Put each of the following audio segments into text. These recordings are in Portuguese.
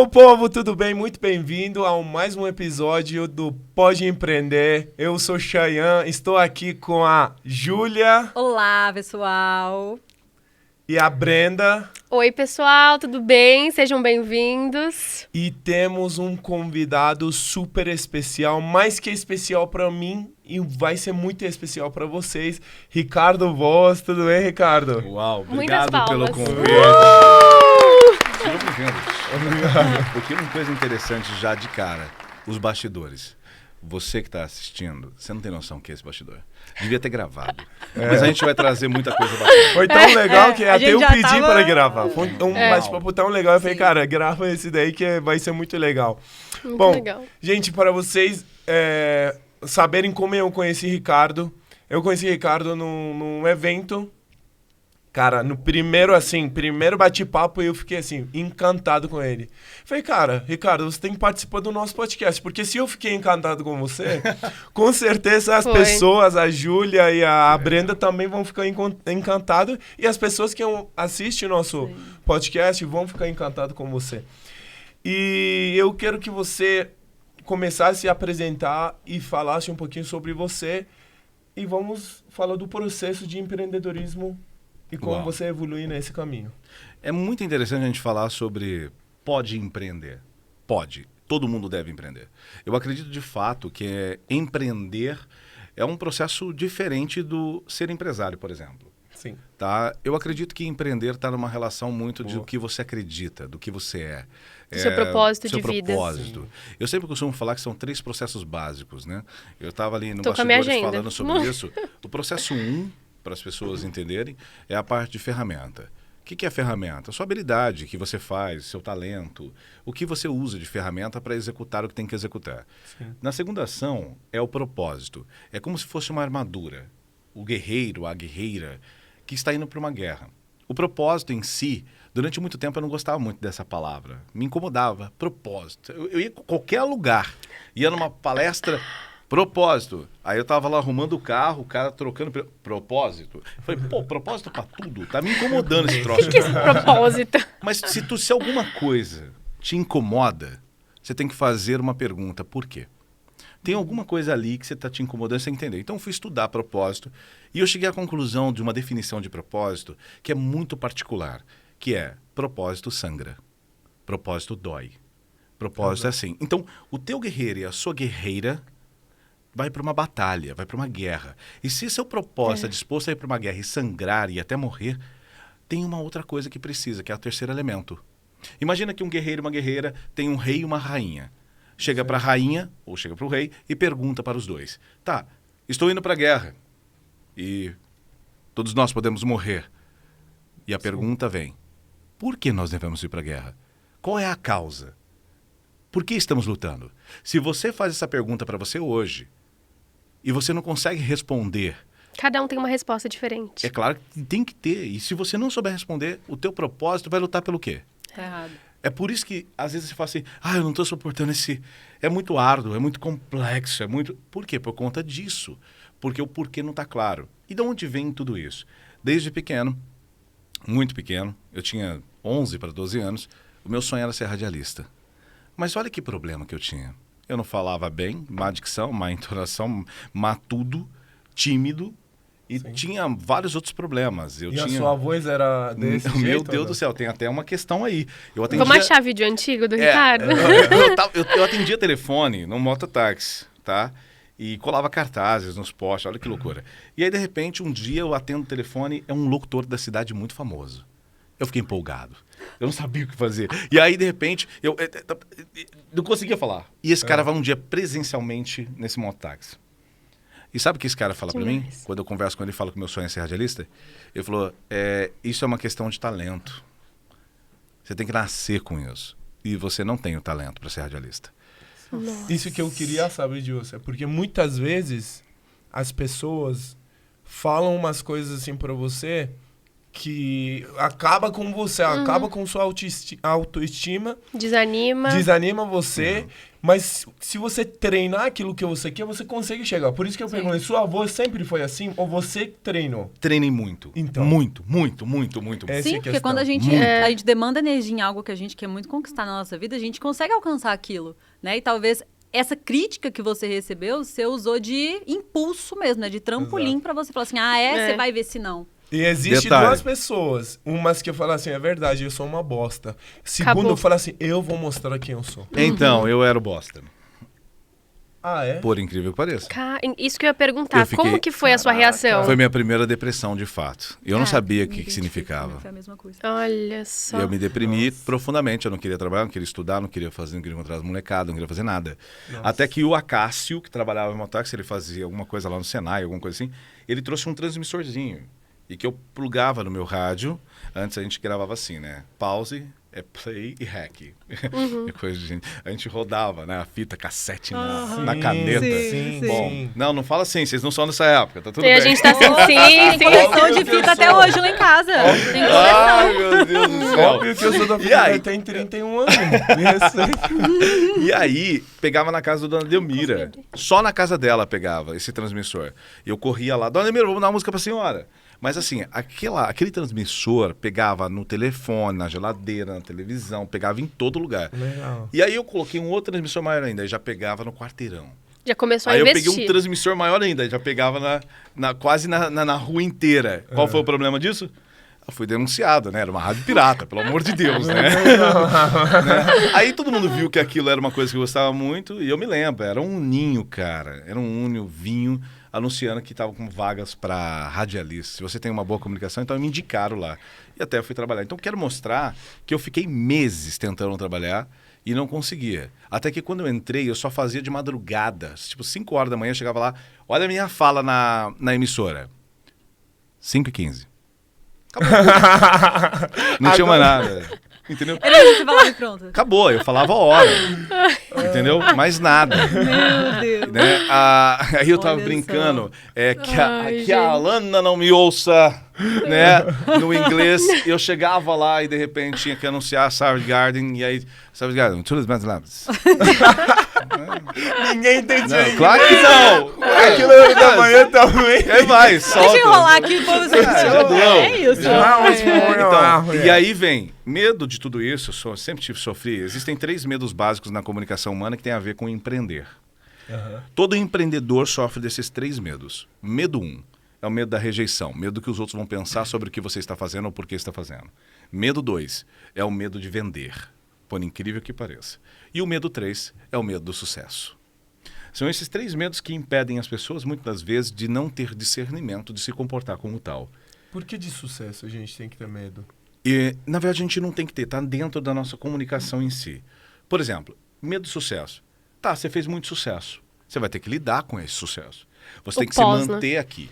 meu povo, tudo bem? Muito bem-vindo a mais um episódio do Pode Empreender. Eu sou Chayan, estou aqui com a Júlia. Olá, pessoal. E a Brenda. Oi, pessoal, tudo bem? Sejam bem-vindos. E temos um convidado super especial, mais que especial para mim e vai ser muito especial para vocês. Ricardo Voz, tudo bem, Ricardo? Uau, obrigado pelo convite. Sejam bem-vindos. Porque uma coisa interessante já de cara, os bastidores. Você que está assistindo, você não tem noção que é esse bastidor. Devia ter gravado. Mas a gente vai trazer muita coisa bacana. Foi tão legal que até eu pedi para gravar. Foi um É. bate-papo tão legal. Eu falei, cara, grava esse daí que vai ser muito legal. Muito Bom, legal. gente, para vocês saberem como eu conheci Ricardo, eu conheci Ricardo num evento. Cara, no primeiro bate-papo, eu fiquei assim, encantado com ele. Falei, cara, Ricardo, você tem que participar do nosso podcast, porque se eu fiquei encantado com você, com certeza as pessoas, a Júlia e a Brenda também vão ficar encantadas, e as pessoas que assistem o nosso podcast vão ficar encantadas com você. E eu quero que você começasse a apresentar e falasse um pouquinho sobre você, e vamos falar do processo de empreendedorismo e como você evolui nesse caminho. É muito interessante a gente falar sobre pode empreender. Pode. Todo mundo deve empreender. Eu acredito de fato que empreender é um processo diferente do ser empresário, por exemplo. Sim. Tá? Eu acredito que empreender está numa relação muito do que você acredita, do que você é. Do seu propósito de vida. Propósito. Eu sempre costumo falar que são 3 processos básicos, né? Eu estava ali no Tô com a minha bastidores agenda. falando sobre isso. O processo 1, para as pessoas entenderem, é a parte de ferramenta. O que é ferramenta? A sua habilidade, que você faz, seu talento, o que você usa de ferramenta para executar o que tem que executar. Sim. Na segunda ação, é o propósito. É como se fosse uma armadura. O guerreiro, a guerreira, que está indo para uma guerra. O propósito em si, durante muito tempo eu não gostava muito dessa palavra. Me incomodava. Propósito. Eu ia em qualquer lugar. Ia numa palestra... Propósito. Aí eu tava lá arrumando o carro, o cara trocando propósito. Eu falei, pô, propósito pra tudo? Tá me incomodando esse troço. O que é esse propósito? Mas se alguma coisa te incomoda, você tem que fazer uma pergunta. Por quê? Tem alguma coisa ali que você tá te incomodando, você entender. Então eu fui estudar propósito e eu cheguei à conclusão de uma definição de propósito que é muito particular, que é propósito sangra, propósito dói, propósito é assim. Então o teu guerreiro e a sua guerreira vai para uma batalha, vai para uma guerra. E se seu propósito é disposto a ir para uma guerra e sangrar e até morrer, tem uma outra coisa que precisa, que é o terceiro elemento. Imagina que um guerreiro e uma guerreira tem um rei e uma rainha. Chega para a rainha, ou chega para o rei, e pergunta para os dois. Tá, estou indo para a guerra. E todos nós podemos morrer. E a pergunta vem, por que nós devemos ir para a guerra? Qual é a causa? Por que estamos lutando? Se você faz essa pergunta para você hoje, e você não consegue responder... Cada um tem uma resposta diferente. É claro que tem que ter. E se você não souber responder, o teu propósito vai lutar pelo quê? Tá errado. É por isso que, às vezes, você fala assim, eu não estou suportando esse... É muito árduo, é muito complexo, é muito... Por quê? Por conta disso. Porque o porquê não está claro. E de onde vem tudo isso? Desde pequeno, muito pequeno, eu tinha 11 para 12 anos, o meu sonho era ser radialista. Mas olha que problema que eu tinha. Eu não falava bem, má dicção, má entonação, má tudo, tímido, e tinha vários outros problemas. A sua voz era desse jeito? Meu Deus do céu, tem até uma questão aí. Vamos achar vídeo antigo do Ricardo? Eu atendia telefone no mototáxi, tá? E colava cartazes nos postes, olha que loucura. E aí, de repente, um dia eu atendo o telefone, é um locutor da cidade muito famoso. Eu fiquei empolgado. Eu não sabia o que fazer. E aí, de repente, eu não conseguia falar. E esse cara vai um dia presencialmente nesse mototáxi. E sabe o que esse cara fala pra mim? Quando eu converso com ele e falo que meu sonho é ser radialista? Ele falou, isso é uma questão de talento. Você tem que nascer com isso. E você não tem o talento para ser radialista. Nossa. Isso que eu queria saber de você. Porque muitas vezes as pessoas falam umas coisas assim pra você que acaba com você, acaba com sua autoestima, desanima você, mas se você treinar aquilo que você quer, você consegue chegar. Por isso que eu perguntei, sua avó sempre foi assim ou você treinou? Treinei muito. Então. Muito. Sim, porque quando a gente demanda energia em algo que a gente quer muito conquistar na nossa vida, a gente consegue alcançar aquilo, né? E talvez essa crítica que você recebeu, você usou de impulso mesmo, né? De trampolim pra você falar assim, você vai ver se não. E existe duas pessoas. Umas que falam assim, é verdade, eu sou uma bosta. Segundo, fala assim, eu vou mostrar quem eu sou. Então, eu era o bosta. Ah, é? Por incrível que pareça. Isso que eu ia perguntar. Como que foi a sua reação? Foi minha primeira depressão, de fato. Eu não sabia o que significava. Foi a mesma coisa. Olha só. Eu me deprimi profundamente. Eu não queria trabalhar, não queria estudar, não queria encontrar as molecadas, não queria fazer nada. Nossa. Até que o Acácio, que trabalhava em mototáxi, ele fazia alguma coisa lá no Senai, alguma coisa assim, ele trouxe um transmissorzinho. E que eu plugava no meu rádio. Antes a gente gravava assim, né? Pause, play e rec. Coisa de gente. A gente rodava, né? A fita cassete na caneta. Sim. Bom, não fala assim, vocês não são dessa época, tá tudo bem. A gente tá assim, tem coleção de fita até hoje lá em casa. Tem coleção. Ai, meu Deus do céu. Óbvio que eu sou da fita, tem 31 anos. E aí, pegava na casa da Dona Delmira. Só na casa dela pegava esse transmissor. E eu corria lá, Dona Delmira, vamos dar uma música pra senhora. Mas assim, aquele transmissor pegava no telefone, na geladeira, na televisão, pegava em todo lugar. Legal. E aí eu coloquei um outro transmissor maior ainda, aí já pegava no quarteirão. Já começou a investir. investir. Aí eu peguei um transmissor maior ainda, já pegava quase na rua inteira. Qual foi o problema disso? Eu fui denunciado, né? Era uma rádio pirata, pelo amor de Deus, né? Aí todo mundo viu que aquilo era uma coisa que eu gostava muito, e eu me lembro, era um ninho, cara. Era um Unio vinho anunciando que estava com vagas para radialista. Se você tem uma boa comunicação, então me indicaram lá. E até eu fui trabalhar. Então quero mostrar que eu fiquei meses tentando trabalhar e não conseguia. Até que quando eu entrei, eu só fazia de madrugada. Tipo, 5 horas da manhã, eu chegava lá, olha a minha fala na emissora. 5h15. Acabou. Não tinha mais nada. Entendeu? Era isso que você falava e pronto. Acabou, eu falava a hora. Entendeu? Mais nada. Meu Deus. Né? Aí eu tava brincando que a Alana não me ouça, né? No inglês. Eu chegava lá e de repente tinha que anunciar Savage Garden. E aí, Savage Garden, todos os lados. Ninguém entendia. Não, claro que não. Aquilo da manhã também. É mais, solta. Deixa eu enrolar aqui o povo. É isso. Então, e aí vem medo de tudo isso. Eu sempre sofri. Existem 3 medos básicos na comunicação humana que tem a ver com empreender. Todo empreendedor sofre desses 3 medos. Medo 1 é o medo da rejeição, medo que os outros vão pensar sobre o que você está fazendo ou por que está fazendo. Medo 2 é o medo de vender, por incrível que pareça. E o medo 3 é o medo do sucesso. São esses 3 medos que impedem as pessoas, muitas das vezes, de não ter discernimento, de se comportar como tal. Por que de sucesso a gente tem que ter medo? E, na verdade, a gente não tem que ter, está dentro da nossa comunicação em si. Por exemplo, medo do sucesso. Tá, você fez muito sucesso. Você vai ter que lidar com esse sucesso. Você tem que se manter aqui,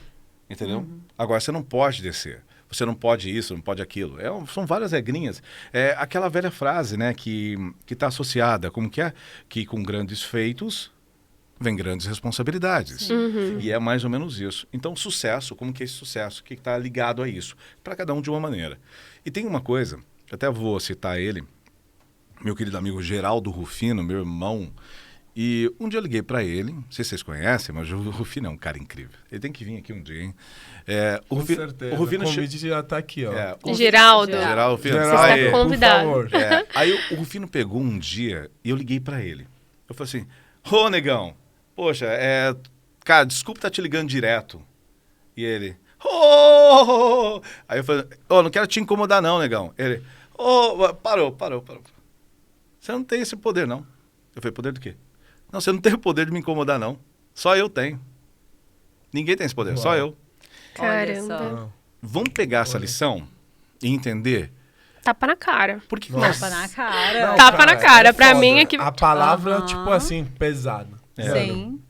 entendeu? Agora, você não pode descer. Você não pode isso, não pode aquilo. São várias regrinhas. É aquela velha frase, né, que está associada, como que é? Que com grandes feitos vem grandes responsabilidades. E é mais ou menos isso. Então, sucesso, como que é esse sucesso? O que está ligado a isso? Para cada um de uma maneira. E tem uma coisa, até vou citar ele, meu querido amigo Geraldo Rufino, meu irmão. E um dia eu liguei para ele, não sei se vocês conhecem, mas o Rufino é um cara incrível. Ele tem que vir aqui um dia, hein? Com certeza, o convite já está aqui, ó. Geraldo. Rufino. Você está convidado. Por favor. Aí o Rufino pegou um dia e eu liguei para ele. Eu falei assim, ô negão, poxa, cara, desculpa estar te ligando direto. E ele, Aí eu falei, não quero te incomodar não, negão. Ele, parou. Você não tem esse poder, não. Eu falei, poder do quê? Não, você não tem o poder de me incomodar, não. Só eu tenho. Ninguém tem esse poder, só eu. Caramba. Vamos pegar essa lição e entender... Tapa na cara. Por que Tapa na cara. Não, Tapa na cara. Pra foda. mim é que... A palavra, tipo assim, pesada. Sim.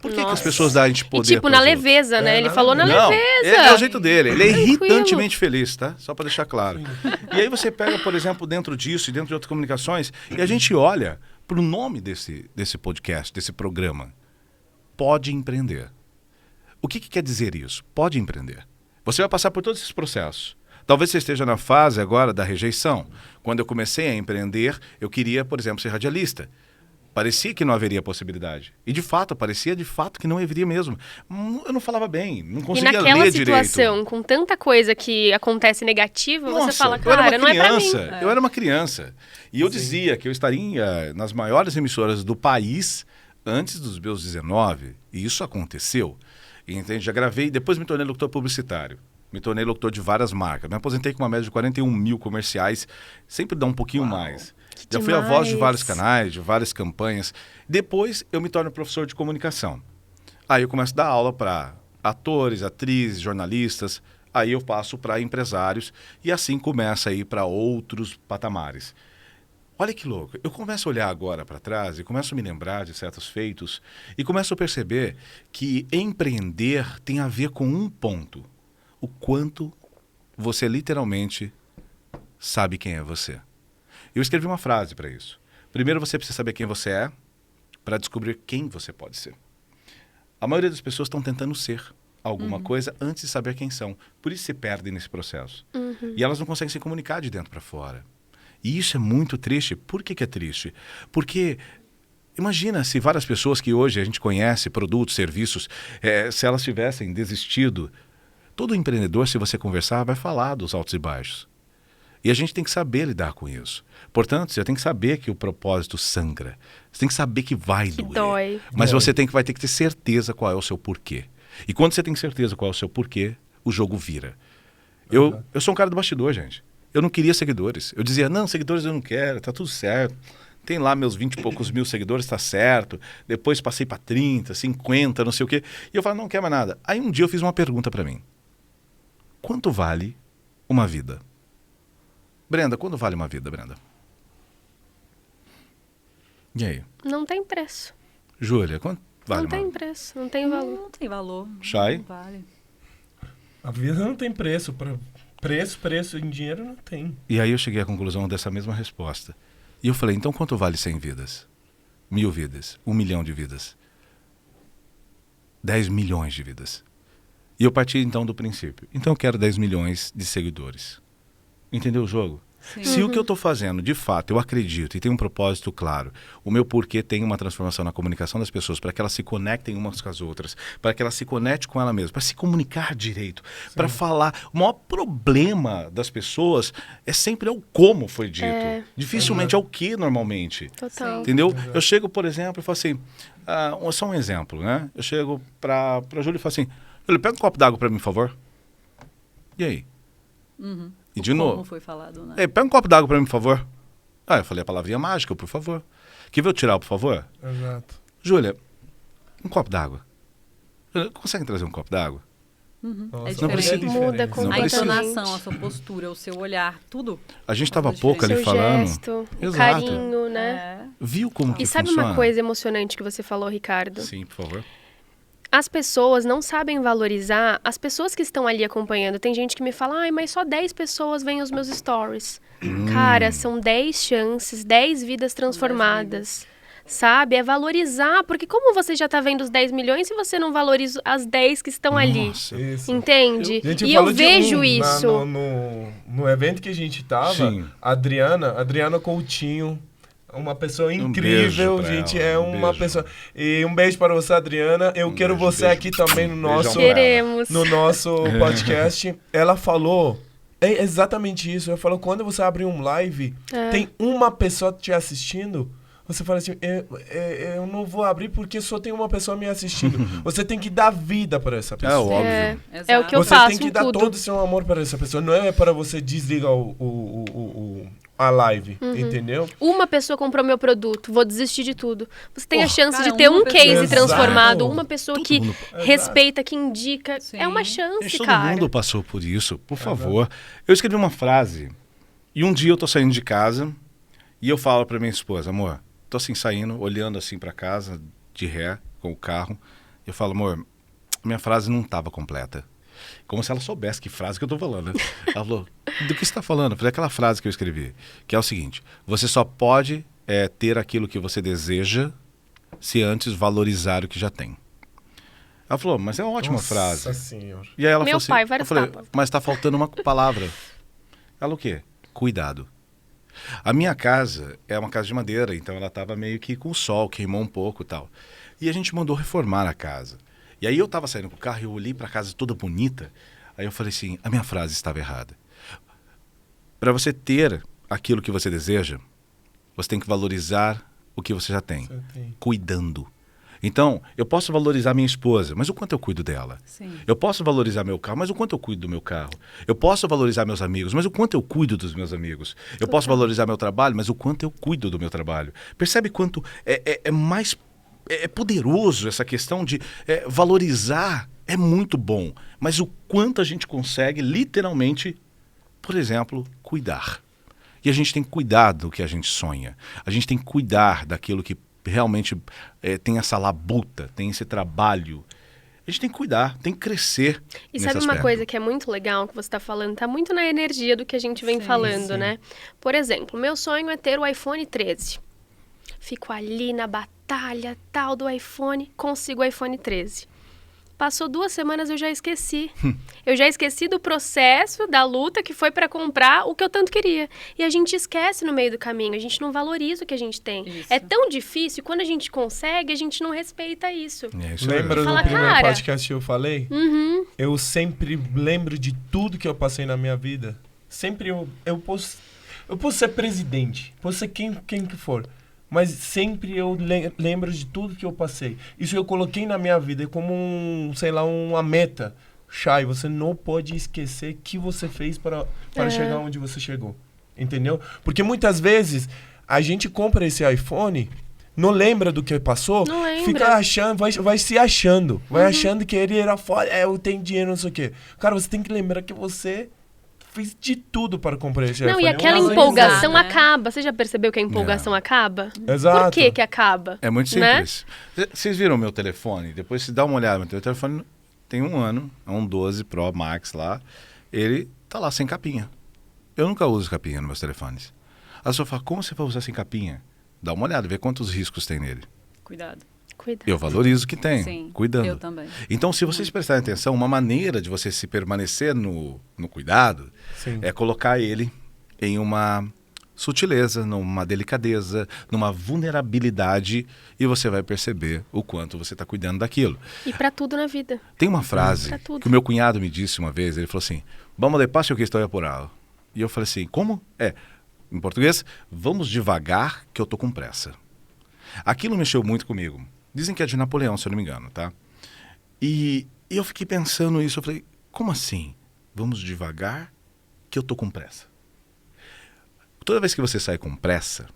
Por que as pessoas dão de poder? E tipo, na leveza, né? Ele falou na leveza. É o jeito dele. Ele é Tranquilo. irritantemente feliz, tá? Só pra deixar claro. E aí você pega, por exemplo, dentro disso e dentro de outras comunicações, e a gente olha pro nome desse podcast, desse programa. Pode empreender. O que quer dizer isso? Pode empreender. Você vai passar por todos esses processos. Talvez você esteja na fase agora da rejeição. Quando eu comecei a empreender, eu queria, por exemplo, ser radialista. Parecia que não haveria possibilidade. E de fato, parecia de fato que não haveria mesmo. Eu não falava bem, não conseguia ler direito. E naquela situação, com tanta coisa que acontece negativa, você fala, cara, não é pra mim. Eu era uma criança. E eu dizia que eu estaria nas maiores emissoras do país antes dos meus 19. E isso aconteceu. Entende? Já gravei, depois me tornei locutor publicitário. Me tornei locutor de várias marcas. Me aposentei com uma média de 41 mil comerciais. Sempre dá um pouquinho mais. Já fui a voz de vários canais, de várias campanhas. Depois eu me torno professor de comunicação. Aí eu começo a dar aula para atores, atrizes, jornalistas. Aí eu passo para empresários e assim começa a ir para outros patamares. Olha que louco. Eu começo a olhar agora para trás e começo a me lembrar de certos feitos e começo a perceber que empreender tem a ver com um ponto. O quanto você literalmente sabe quem é você. Eu escrevi uma frase para isso. Primeiro você precisa saber quem você é para descobrir quem você pode ser. A maioria das pessoas estão tentando ser alguma coisa antes de saber quem são. Por isso se perdem nesse processo. E elas não conseguem se comunicar de dentro para fora. E isso é muito triste. Por que é triste? Porque imagina se várias pessoas que hoje a gente conhece, produtos, serviços, se elas tivessem desistido. Todo empreendedor, se você conversar, vai falar dos altos e baixos. E a gente tem que saber lidar com isso. Portanto, você tem que saber que o propósito sangra. Você tem que saber que vai doer. Dói. Mas você vai ter que ter certeza qual é o seu porquê. E quando você tem certeza qual é o seu porquê, o jogo vira. Eu sou um cara do bastidor, gente. Eu não queria seguidores. Eu dizia, não, seguidores eu não quero, tá tudo certo. Tem lá meus 20 e poucos mil seguidores, tá certo. Depois passei para 30, 50, não sei o quê. E eu falei, não quero mais nada. Aí um dia eu fiz uma pergunta para mim. Quanto vale uma vida? Brenda, quanto vale uma vida, Brenda? E aí? Não tem preço. Júlia, quanto vale Não tem preço, não tem valor. Não tem valor. Chay? Não vale. A vida não tem preço. Preço em dinheiro não tem. E aí eu cheguei à conclusão dessa mesma resposta. E eu falei, então quanto vale 100 vidas? 1000 vidas? 1 milhão de vidas? 10 milhões de vidas? E eu parti então do princípio. Então eu quero 10 milhões de seguidores. Entendeu o jogo? Sim. Se o que eu estou fazendo, de fato, eu acredito e tem um propósito claro, o meu porquê tem uma transformação na comunicação das pessoas, para que elas se conectem umas com as outras, para que elas se conectem com ela mesma, para se comunicar direito, para falar. O maior problema das pessoas é sempre o como foi dito. Dificilmente é o que normalmente. Total. Entendeu? Eu chego, por exemplo, e falo assim, só um exemplo, né? Eu chego para a Júlia e falo assim, Júlia, pega um copo d'água para mim, por favor. E aí? E de novo. Como foi falado, né? Pega um copo d'água para mim, por favor. Eu falei a palavrinha mágica, por favor. Quer ver eu tirar, por favor? Exato. Júlia, um copo d'água. Consegue trazer um copo d'água? É diferente. Muda A completamente. entonação, a sua postura, o seu olhar, tudo. A gente estava há Faz pouco ali Seu falando. gesto, o Exato. carinho, né? Viu como que E sabe funciona? uma coisa emocionante que você falou, Ricardo? Sim, por favor. As pessoas não sabem valorizar as pessoas que estão ali acompanhando. Tem gente que me fala, mas só 10 pessoas veem os meus stories. Cara, são 10 chances, 10 vidas transformadas. Sabe? É valorizar, porque como você já tá vendo os 10 milhões se você não valoriza as 10 que estão ali? Nossa. Isso. Entende? A gente E eu falou de vejo isso. No evento que a gente tava, Sim. a Adriana Coutinho, uma pessoa beijo incrível, pra gente, ela, é um uma beijo. pessoa... E um beijo para você, Adriana. Eu quero beijo, você beijo. aqui também no Beijão nosso... pra ela. Queremos. No nosso podcast. Ela falou... É exatamente isso. Ela falou, quando você abre um live, tem uma pessoa te assistindo... Você fala assim, eu não vou abrir porque só tem uma pessoa me assistindo. Você tem que dar vida para essa pessoa. óbvio. É o que eu Você faço tem que em dar tudo. todo o seu amor para essa pessoa. Não é para você desligar a live, entendeu? Uma pessoa comprou meu produto, vou desistir de tudo. Você tem a chance cara, de ter uma um case pessoa. transformado, Exato. uma pessoa Todo que mundo- respeita, que indica. Sim. É uma chance, Gente, todo cara. mundo passou por isso, por favor. Eu escrevi uma frase e um dia eu tô saindo de casa e eu falo pra minha esposa, amor, tô assim saindo, olhando assim pra casa, de ré, com o carro. E eu falo, amor, minha frase não tava completa. Como se ela soubesse que frase que eu tô falando. Né? Ela falou, do que você tá falando? Eu falei, aquela frase que eu escrevi, que é o seguinte, você só pode ter aquilo que você deseja se antes valorizar o que já tem. Ela falou, mas é uma ótima frase. Nossa senhora. E aí ela Meu falou pai, assim, várias eu falei, tapas. mas tá faltando uma palavra. Ela o quê? Cuidado. A minha casa é uma casa de madeira, então ela estava meio que com o sol, queimou um pouco e tal. E a gente mandou reformar a casa. E aí eu estava saindo com o carro e eu olhei para a casa toda bonita. Aí eu falei assim, a minha frase estava errada. Para você ter aquilo que você deseja, você tem que valorizar o que você já tem. Cuidando. Então, eu posso valorizar minha esposa, mas o quanto eu cuido dela? Sim. Eu posso valorizar meu carro, mas o quanto eu cuido do meu carro? Eu posso valorizar meus amigos, mas o quanto eu cuido dos meus amigos? Eu posso valorizar meu trabalho, mas o quanto eu cuido do meu trabalho? Percebe quanto é mais poderoso essa questão de valorizar? É muito bom, mas o quanto a gente consegue literalmente, por exemplo, cuidar. E a gente tem que cuidar do que a gente sonha. A gente tem que cuidar daquilo que realmente tem essa labuta, tem esse trabalho. A gente tem que cuidar, tem que crescer. E sabe uma coisa que é muito legal que você está falando? Está muito na energia do que a gente vem falando, né? Por exemplo, meu sonho é ter o iPhone 13. Fico ali na batalha tal do iPhone, consigo o iPhone 13. Passou 2 semanas, eu já esqueci. Eu já esqueci do processo, da luta que foi para comprar o que eu tanto queria. E a gente esquece no meio do caminho, a gente não valoriza o que a gente tem. Isso. É tão difícil, quando a gente consegue, a gente não respeita isso. Lembra do primeiro podcast que eu falei? Eu sempre lembro de tudo que eu passei na minha vida. Sempre eu posso ser presidente, posso ser quem que for. Mas sempre eu lembro de tudo que eu passei. Isso eu coloquei na minha vida como uma meta. Chay, você não pode esquecer o que você fez para chegar onde você chegou. Entendeu? Porque muitas vezes a gente compra esse iPhone, não lembra do que passou, fica achando, vai se achando. Vai achando que ele era foda, eu tenho dinheiro, não sei o quê. Cara, você tem que lembrar que você fiz de tudo para comprar esse iPhone. Não, e aquela empolgação acaba. Você já percebeu que a empolgação acaba? Exato. Por que acaba? É muito simples. Né? Vocês viram o meu telefone? Depois você dá uma olhada no meu telefone. Tem 1 ano, é um 12 Pro Max lá. Ele tá lá sem capinha. Eu nunca uso capinha nos meus telefones. A pessoa fala, como você vai usar sem capinha? Dá uma olhada, vê quantos riscos tem nele. Cuidado. Eu valorizo o que tem, Sim, cuidando. Eu também. Então, se vocês prestarem atenção, uma maneira de você se permanecer no cuidado é colocar ele em uma sutileza, numa delicadeza, numa vulnerabilidade, e você vai perceber o quanto você está cuidando daquilo. E para tudo na vida. Tem uma frase que o meu cunhado me disse uma vez, ele falou assim, vamos despacio que estou apurado. E eu falei assim, como? Em português, vamos devagar que eu tô com pressa. Aquilo mexeu muito comigo. Dizem que é de Napoleão, se eu não me engano, tá? E eu fiquei pensando nisso, eu falei, como assim? Vamos devagar que eu tô com pressa. Toda vez que você sai com pressa,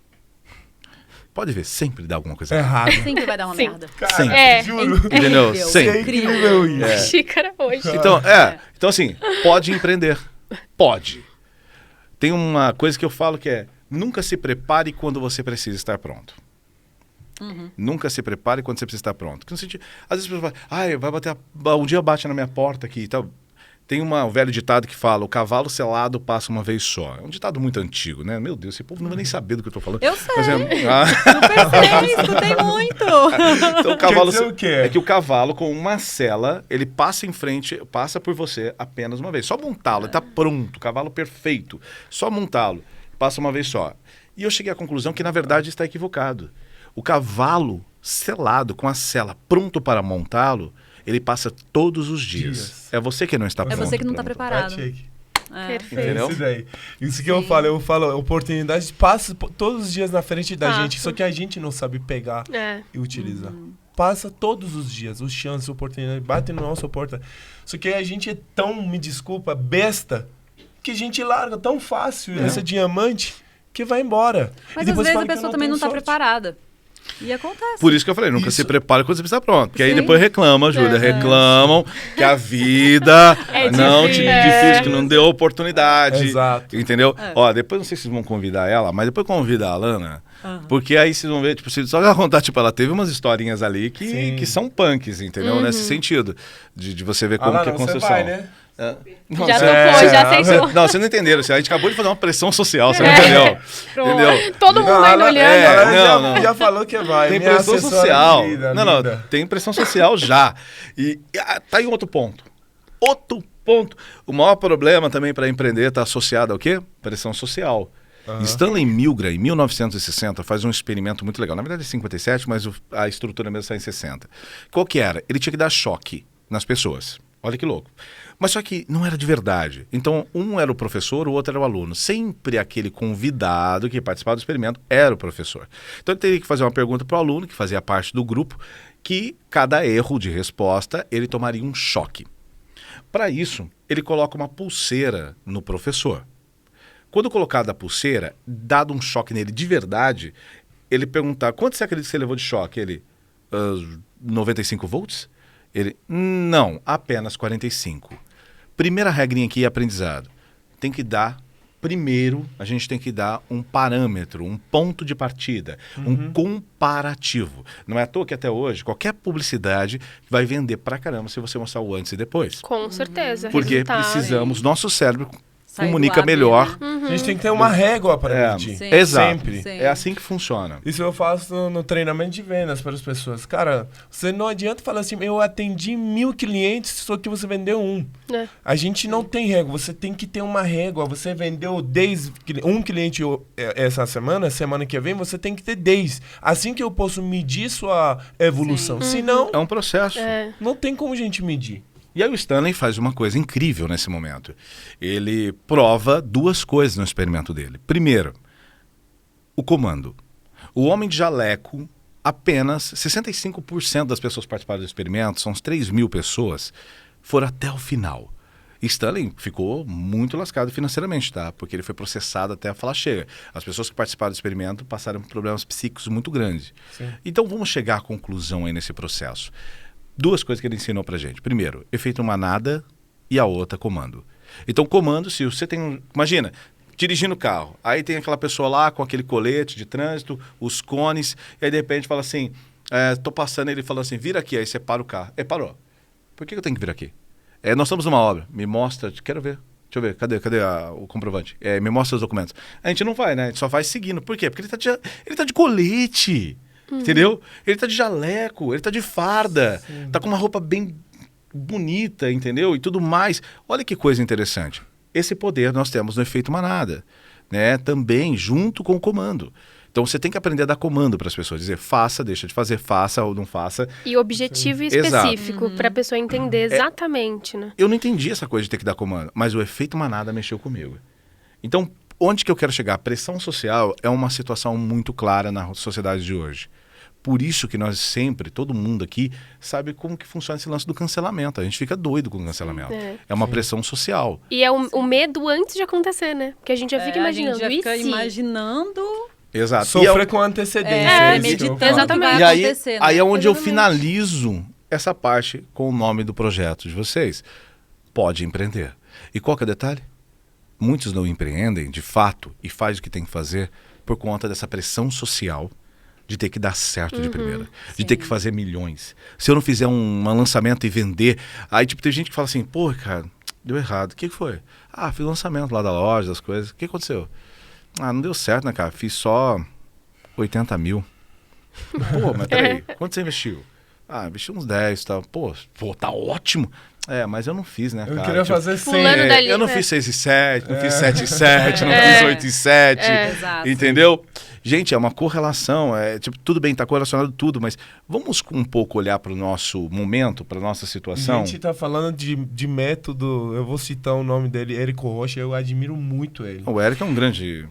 pode ver, sempre dá alguma coisa errada. Sempre vai dar uma merda. Cara, juro. Entendeu? Sempre. É incrível isso. Xícara hoje. Então assim, pode empreender. Pode. Tem uma coisa que eu falo que é, nunca se prepare quando você precisa estar pronto. Nunca se prepare quando você precisa estar pronto. Às vezes as pessoas falam, vai bater um dia bate na minha porta aqui e tal. Tem um velho ditado que fala, o cavalo selado passa uma vez só. É um ditado muito antigo, né? Meu Deus, esse povo não vai nem saber do que eu tô falando. Eu sei. Mas Não pensei, escutei muito. Então, o cavalo, o quê? é que o cavalo, com uma sela, ele passa em frente, passa por você apenas uma vez. Só montá-lo, ele tá pronto, o cavalo perfeito. Só montá-lo, passa uma vez só. E eu cheguei à conclusão que, na verdade, está equivocado. O cavalo selado, com a sela, pronto para montá-lo, ele passa todos os dias. É você que não está pronto. É você que não está preparado. Perfeito. Isso que eu falo, oportunidade passa todos os dias na frente da gente, só que a gente não sabe pegar e utilizar. Passa todos os dias, os chances, oportunidade, bate no nosso porta. Só que a gente é tão, me desculpa, besta, que a gente larga tão fácil esse diamante que vai embora. Mas às vezes a pessoa também não está preparada. E acontece. Por isso que eu falei, nunca se prepare quando você precisa pronto. Porque aí depois reclama, Júlia, reclamam que a vida difícil, que não deu oportunidade. Exato. Entendeu? Ó, depois não sei se vocês vão convidar ela, mas depois convida a Alana. Porque aí vocês vão ver, tipo, só ela contar, tipo, ela teve umas historinhas ali que são punks, entendeu? Nesse sentido. De você ver como que é a construção. Você vai, né? Não, já topou, já aceitou. Não, vocês não entenderam. A gente acabou de fazer uma pressão social, você não entendeu? Entendeu? Todo mundo ainda olhando. Já falou que vai. Tem pressão social. Não, tem pressão social já. E tá aí outro ponto. Outro Ponto. O maior problema também para empreender está associado ao quê? Pressão social. Stanley Milgram, em 1960, faz um experimento muito legal. Na verdade é 57, mas a estrutura mesmo está em 60. Qual que era? Ele tinha que dar choque nas pessoas. Olha que louco. Mas só que não era de verdade. Então, um era o professor, o outro era o aluno. Sempre aquele convidado que participava do experimento era o professor. Então, ele teria que fazer uma pergunta para o aluno, que fazia parte do grupo, que cada erro de resposta, ele tomaria um choque. Para isso, ele coloca uma pulseira no professor. Quando colocada a pulseira, dado um choque nele de verdade, ele perguntar, quanto você acredita que você levou de choque? Ele, 95 volts? Ele, não, apenas 45. Primeira regrinha aqui é aprendizado. Tem que dar, primeiro, a gente tem que dar um parâmetro, um ponto de partida, um comparativo. Não é à toa que até hoje, qualquer publicidade vai vender pra caramba se você mostrar o antes e depois. Com certeza. Porque precisamos, nosso cérebro comunica melhor. A gente tem que ter uma régua para medir. Sim. Exato. Sempre. Sim. É assim que funciona. Isso eu faço no treinamento de vendas para as pessoas. Cara, você não adianta falar assim, eu atendi 1000 clientes, só que você vendeu um. A gente não tem régua, você tem que ter uma régua. Você vendeu 10, um cliente essa semana que vem, você tem que ter 10. Assim que eu posso medir sua evolução. Senão, é um processo. Não tem como a gente medir. E aí o Stanley faz uma coisa incrível nesse momento. Ele prova duas coisas no experimento dele. Primeiro, o comando. O homem de jaleco, apenas 65% das pessoas que participaram do experimento, são uns 3.000 pessoas, foram até o final. E Stanley ficou muito lascado financeiramente, tá? Porque ele foi processado até falar chega. As pessoas que participaram do experimento passaram por problemas psíquicos muito grandes. Sim. Então vamos chegar à conclusão aí nesse processo. Duas coisas que ele ensinou pra gente. Primeiro, efeito manada e a outra, comando. Então, comando, se você tem... Imagina, dirigindo o carro. Aí tem aquela pessoa lá com aquele colete de trânsito, os cones, e aí de repente fala assim, tô passando, ele fala assim, vira aqui, aí você para o carro. Parou. Por que eu tenho que vir aqui? Nós estamos numa obra. Me mostra, quero ver. Deixa eu ver, cadê o comprovante? Me mostra os documentos. A gente não vai, né? A gente só vai seguindo. Por quê? Porque ele tá de colete. Entendeu? Ele tá de jaleco, ele tá de farda, tá com uma roupa bem bonita, entendeu? E tudo mais. Olha que coisa interessante. Esse poder nós temos no efeito manada, né? Também junto com o comando. Então você tem que aprender a dar comando para as pessoas, dizer faça, deixa de fazer, faça ou não faça. E objetivo específico para a pessoa entender exatamente, né? Eu não entendi essa coisa de ter que dar comando, mas o efeito manada mexeu comigo. Então, onde que eu quero chegar? A pressão social é uma situação muito clara na sociedade de hoje. Por isso que nós sempre, todo mundo aqui, sabe como que funciona esse lance do cancelamento. A gente fica doido com o cancelamento. É uma pressão social. E é o medo antes de acontecer, né? Porque a gente já fica imaginando. A gente já fica imaginando... Exato. Sofrer com antecedência. Meditando. Exatamente. E aí é onde eu finalizo essa parte com o nome do projeto de vocês. Pode empreender. E qual que é o detalhe? Muitos não empreendem, de fato, e faz o que tem que fazer por conta dessa pressão social de ter que dar certo de primeira, de ter que fazer milhões. Se eu não fizer um lançamento e vender, aí tipo, tem gente que fala assim, pô, cara, deu errado. O que foi? Fiz o lançamento lá da loja, das coisas. O que aconteceu? Não deu certo, né, cara? Fiz só 80 mil. Pô, mas peraí, quanto você investiu? Investi uns 10 e tal. Pô, tá ótimo. Mas eu não fiz, né, cara? Eu queria fazer 100. Eu não fiz 6 e 7, não fiz 7 e 7, não fiz 8 e 7. Entendeu? Gente, é uma correlação. Tudo bem, tá correlacionado tudo, mas vamos um pouco olhar para o nosso momento, para nossa situação. A gente tá falando de método, eu vou citar o nome dele, Érico Rocha, eu admiro muito ele. O Érico é um grande...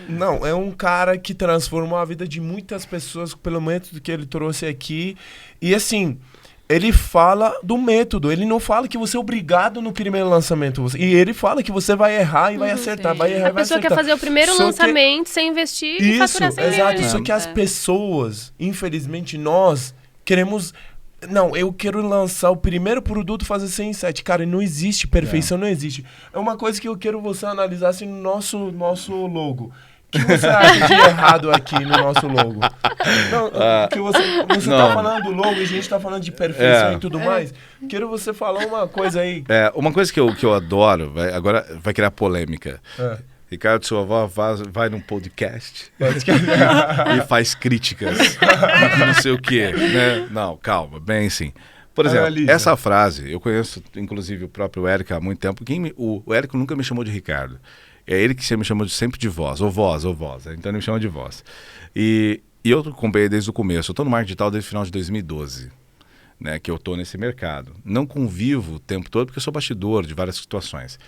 Não, é um cara que transformou a vida de muitas pessoas pelo método que ele trouxe aqui. E assim... Ele fala do método, ele não fala que você é obrigado no primeiro lançamento. E ele fala que você vai errar e vai acertar, vai errar e vai acertar. A pessoa quer fazer o primeiro lançamento sem investir e faturar sem exato. Só que as pessoas, infelizmente, nós queremos... Não, eu quero lançar o primeiro produto, fazer 100 e 7. Cara, não existe perfeição, não existe. É uma coisa que eu quero você analisar assim, no nosso logo. O que você acha de errado aqui no nosso logo? Não, que você tá falando do logo e a gente tá falando de perfeição e tudo mais. Quero você falar uma coisa aí. Uma coisa que eu adoro, agora vai criar polêmica. Ricardo, sua avó vai num podcast e faz críticas e não sei o quê, né? Não, calma, bem sim. Por exemplo, Analisa. essa frase, eu conheço inclusive o próprio Érico há muito tempo. O Érico nunca me chamou de Ricardo. É ele que me chamou sempre de voz, ou voz. Então ele me chama de voz. E eu acompanhei desde o começo. Eu estou no marketing digital desde o final de 2012, né, que eu estou nesse mercado. Não convivo o tempo todo porque eu sou bastidor de várias situações.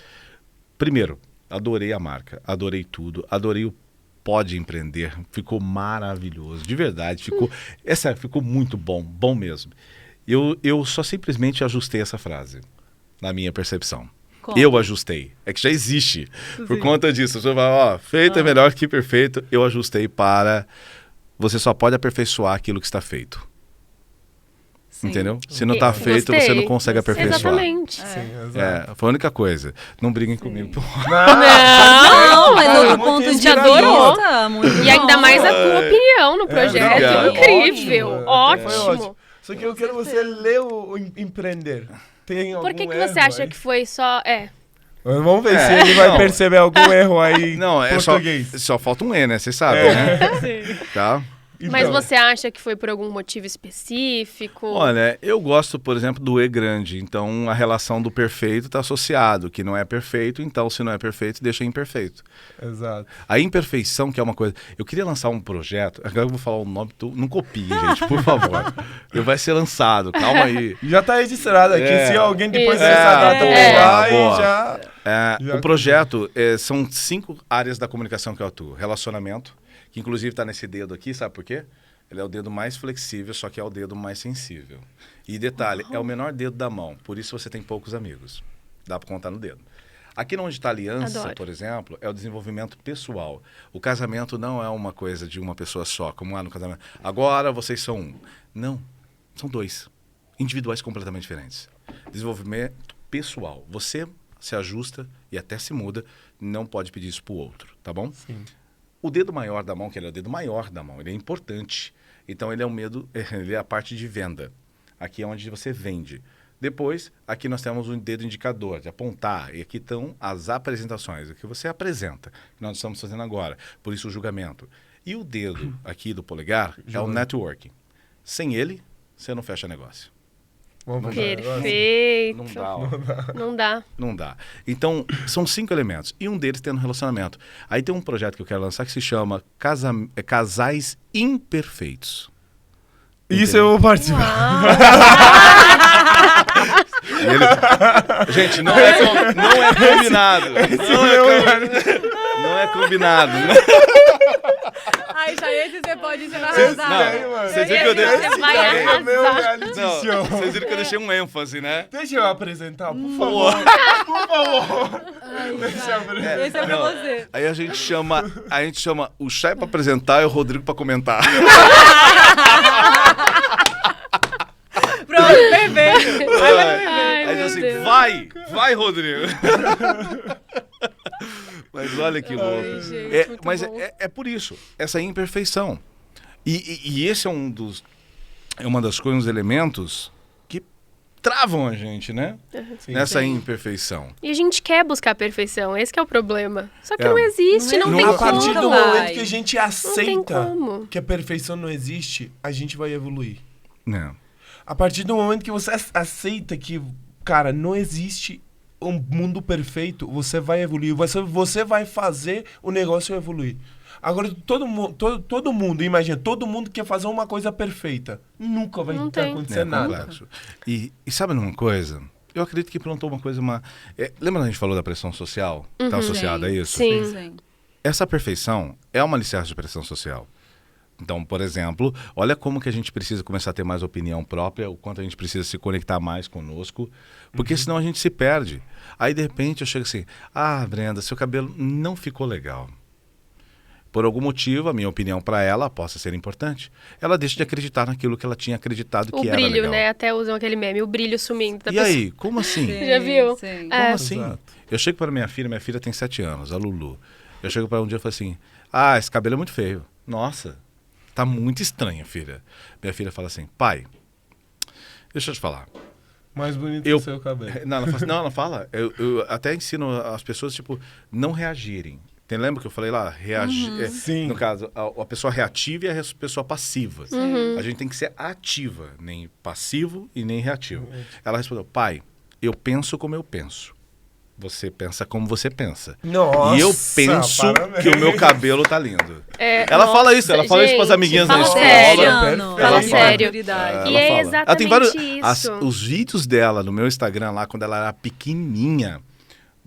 Primeiro, adorei a marca, adorei tudo, adorei o Pode Empreender. Ficou maravilhoso, de verdade. Ficou muito bom mesmo. Eu só simplesmente ajustei essa frase, na minha percepção. Como? Eu ajustei. É que já existe. Sim. Por conta disso. Você vai, feito é melhor que perfeito. Eu ajustei para... Você só pode aperfeiçoar aquilo que está feito. Sim. Entendeu? Se não está feito, você não consegue aperfeiçoar. Exatamente. Foi a única coisa. Não briguem comigo. Não, mas o ponto de adorou. E ainda mais a tua opinião no projeto. Incrível. Ótimo. Só que eu quero você ler o Empreender. Tem algum Por que você acha aí? Que foi só... Vamos ver se ele vai perceber algum erro aí em português. Só falta um E, né? Você sabe, né? Sim. Tá? Então. Mas você acha que foi por algum motivo específico? Olha, eu gosto, por exemplo, do E grande. Então, a relação do perfeito está associado. Que não é perfeito, então, se não é perfeito, deixa imperfeito. Exato. A imperfeição, que é uma coisa... Eu queria lançar um projeto... Agora eu vou falar o nome... Não copie, gente, por favor. Ele vai ser lançado, calma aí. Já está registrado aqui. Se alguém depois dessa data pegar e já... O projeto são 5 áreas da comunicação que eu atuo. Relacionamento, que inclusive está nesse dedo aqui, sabe por quê? Ele é o dedo mais flexível, só que é o dedo mais sensível. E detalhe, é o menor dedo da mão, por isso você tem poucos amigos. Dá para contar no dedo. Aqui onde está a aliança, por exemplo, é o desenvolvimento pessoal. O casamento não é uma coisa de uma pessoa só, como lá no casamento. Agora vocês são um. Não, são 2. Individuais completamente diferentes. Desenvolvimento pessoal. Você se ajusta e até se muda, não pode pedir isso para o outro, tá bom? Sim. O dedo maior da mão, que ele é o dedo maior da mão, ele é importante. Então, ele é a parte de venda. Aqui é onde você vende. Depois, aqui nós temos um dedo indicador, de apontar. E aqui estão as apresentações, o que você apresenta, que nós estamos fazendo agora. Por isso, o julgamento. E o dedo aqui do polegar é o networking. Sem ele, você não fecha negócio. Perfeito. Não dá. Então, são 5 elementos. E um deles tem um relacionamento. Aí tem um projeto que eu quero lançar que se chama Casais Imperfeitos. Isso eu vou participar. Gente, não é combinado. Não é combinado. Ai, Jair, você pode ser arrasar. Vocês viram que eu deixei... Você vai arrasar. Vocês viram que eu deixei um ênfase, né? Deixa eu apresentar, por favor. Esse é pra você. Aí a gente chama o Chay pra apresentar e o Rodrigo pra comentar. Pronto, perfeito. Aí diz assim, vai, Rodrigo. Mas olha que louco. Gente, mas é por isso, essa imperfeição. E esse é uma das coisas, uns elementos que travam a gente, né? Sim, nessa imperfeição. E a gente quer buscar a perfeição, esse que é o problema. Só que não existe, não tem como. A partir do momento que a gente aceita como. que a perfeição não existe, a gente vai evoluir. Não. A partir do momento que você aceita que, cara, não existe um mundo perfeito, você vai evoluir, você vai fazer o negócio evoluir. Agora, todo mundo, imagina, todo mundo quer fazer uma coisa perfeita. Nunca vai acontecer nada. Complexo. E sabe uma coisa? Eu acredito que plantou uma coisa... lembra que a gente falou da pressão social? Está associada a isso? Sim. Essa perfeição é uma alicerce de pressão social. Então, por exemplo, olha como que a gente precisa começar a ter mais opinião própria, o quanto a gente precisa se conectar mais conosco, porque senão a gente se perde. Aí, de repente, eu chego assim, Brenda, seu cabelo não ficou legal. Por algum motivo, a minha opinião para ela possa ser importante. Ela deixa de acreditar naquilo que ela tinha acreditado que era legal. O brilho, né? Até usam aquele meme, o brilho sumindo da pessoa. E aí, como assim? Já viu? Sim. Como assim? Exato. Eu chego para minha filha tem 7 anos, a Lulu. Eu chego para um dia e falo assim, esse cabelo é muito feio. Nossa, tá muito estranho, filha. Minha filha fala assim, pai, deixa eu te falar. Mais bonito o seu cabelo. Não, ela fala. Eu até ensino as pessoas, tipo, não reagirem. Lembra que eu falei lá? Reagir. Sim. No caso, a pessoa reativa e a pessoa passiva. A gente tem que ser ativa, nem passivo e nem reativo. Ela respondeu, pai, eu penso como eu penso. Você pensa como você pensa. Nossa, e eu penso que o meu cabelo tá lindo. Ela fala isso para as amiguinhas da escola. Fala sério. E é exatamente isso. Os vídeos dela no meu Instagram lá, quando ela era pequenininha,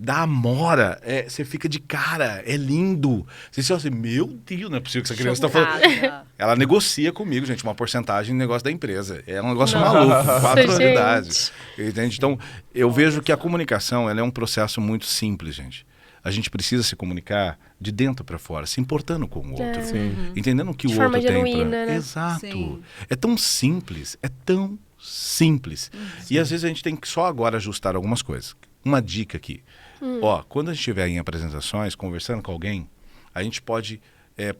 da Amora, você fica de cara, é lindo. Você fala assim, meu Deus, não é possível que essa criança tá falando. Ela negocia comigo, gente, uma porcentagem no negócio da empresa. É um negócio maluco, 4 unidades. Entende? Então, eu vejo que a comunicação ela é um processo muito simples, gente. A gente precisa se comunicar de dentro para fora, se importando com o outro. Entendendo o que o outro tem para... Né? Exato. Sim. É tão simples, E às vezes a gente tem que só agora ajustar algumas coisas. Uma dica aqui. Quando a gente estiver em apresentações, conversando com alguém, a gente pode,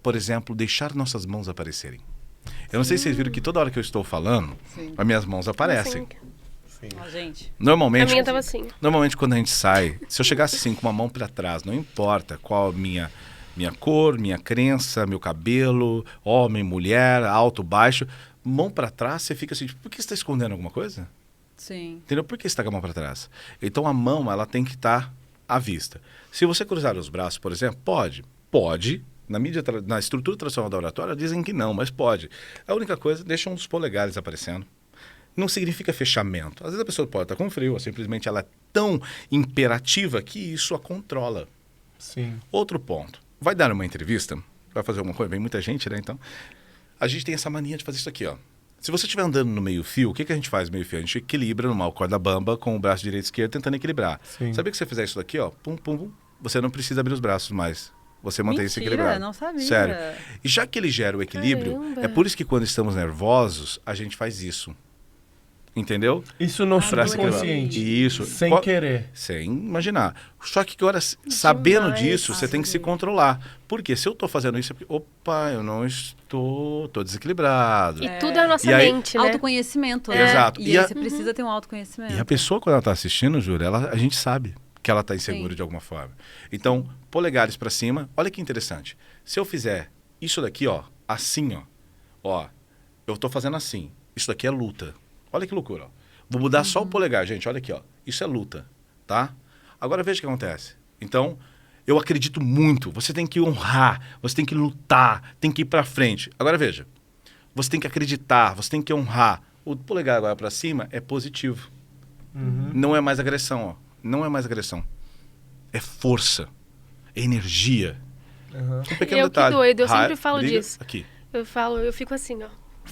por exemplo, deixar nossas mãos aparecerem. Eu não sei se vocês viram que toda hora que eu estou falando, as minhas mãos aparecem. Gente. Normalmente, a minha tava assim. Normalmente, quando a gente sai, se eu chegasse assim com uma mão para trás, não importa qual minha cor, minha crença, meu cabelo, homem, mulher, alto, baixo, mão para trás, você fica assim, por que você está escondendo alguma coisa? Sim. Entendeu? Por que você está com a mão para trás? Então, a mão, ela tem que estar à vista. Se você cruzar os braços, por exemplo, pode. Na estrutura tradicional da oratória, dizem que não, mas pode. A única coisa, deixa uns polegares aparecendo. Não significa fechamento. Às vezes a pessoa pode estar com frio, ou simplesmente ela é tão imperativa que isso a controla. Sim. Outro ponto. Vai dar uma entrevista, vai fazer alguma coisa, vem muita gente, né? Então, a gente tem essa mania de fazer isso aqui, ó. Se você estiver andando no meio-fio, o que a gente faz no meio-fio? A gente equilibra numa corda bamba com o braço direito e esquerdo tentando equilibrar. Sim. Sabia que se você fizer isso daqui, ó, pum, pum, pum, você não precisa abrir os braços mais. Você mantém isso equilibrado. Não sabia. Sério. E já que ele gera o equilíbrio, Caramba. é por isso que quando estamos nervosos, a gente faz isso. Entendeu? Isso no subconsciente. Isso. Sem querer. Sem imaginar. Só que agora, sabendo Demais. disso, você tem que se controlar. Porque se eu estou fazendo isso, é porque, opa, eu não estou desequilibrado. E tudo é a nossa E aí- mente, né? Autoconhecimento, né? Exato. E E aí a- você precisa ter um autoconhecimento. E a pessoa, quando ela está assistindo, Júlia, a gente sabe que ela está insegura Sim. de alguma forma. Então, polegares para cima. Olha que interessante. Se eu fizer isso daqui, ó, assim, ó, eu estou fazendo assim. Isso daqui é luta. Olha que loucura, ó. Vou mudar só o polegar, gente. Olha aqui, ó. Isso é luta, tá? Agora veja o que acontece. Então, eu acredito muito. Você tem que honrar, você tem que lutar, tem que ir para frente. Agora veja. Você tem que acreditar, você tem que honrar. O polegar agora para cima é positivo. Não é mais agressão, ó. Não é mais agressão. É força. É energia. Um pequeno Eu que detalhe. doido, eu sempre Raiva, falo briga, disso. Aqui. Eu fico assim, ó.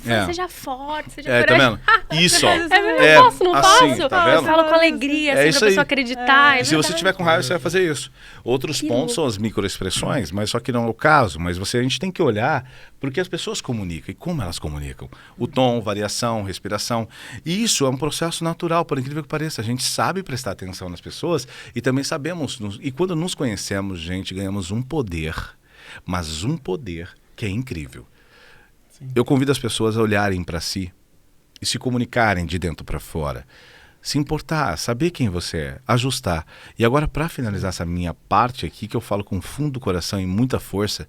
É. Seja forte, seja Tá coragem. vendo? Isso, ó. Eu posso, não assim, posso? tá Eu vendo? falo com alegria, assim, isso pra pessoa aí. acreditar. E se você tiver com raiva, você vai fazer isso. Outros pontos são as microexpressões, mas só que não é o caso. Mas a gente tem que olhar para o que as pessoas comunicam e como elas comunicam. O tom, variação, respiração. E isso é um processo natural, por incrível que pareça. A gente sabe prestar atenção nas pessoas e também sabemos. E quando nos conhecemos, gente, ganhamos um poder. Mas um poder que é incrível. Eu convido as pessoas a olharem para si e se comunicarem de dentro para fora. Se importar, saber quem você é, ajustar. E agora, para finalizar essa minha parte aqui, que eu falo com fundo do coração e muita força,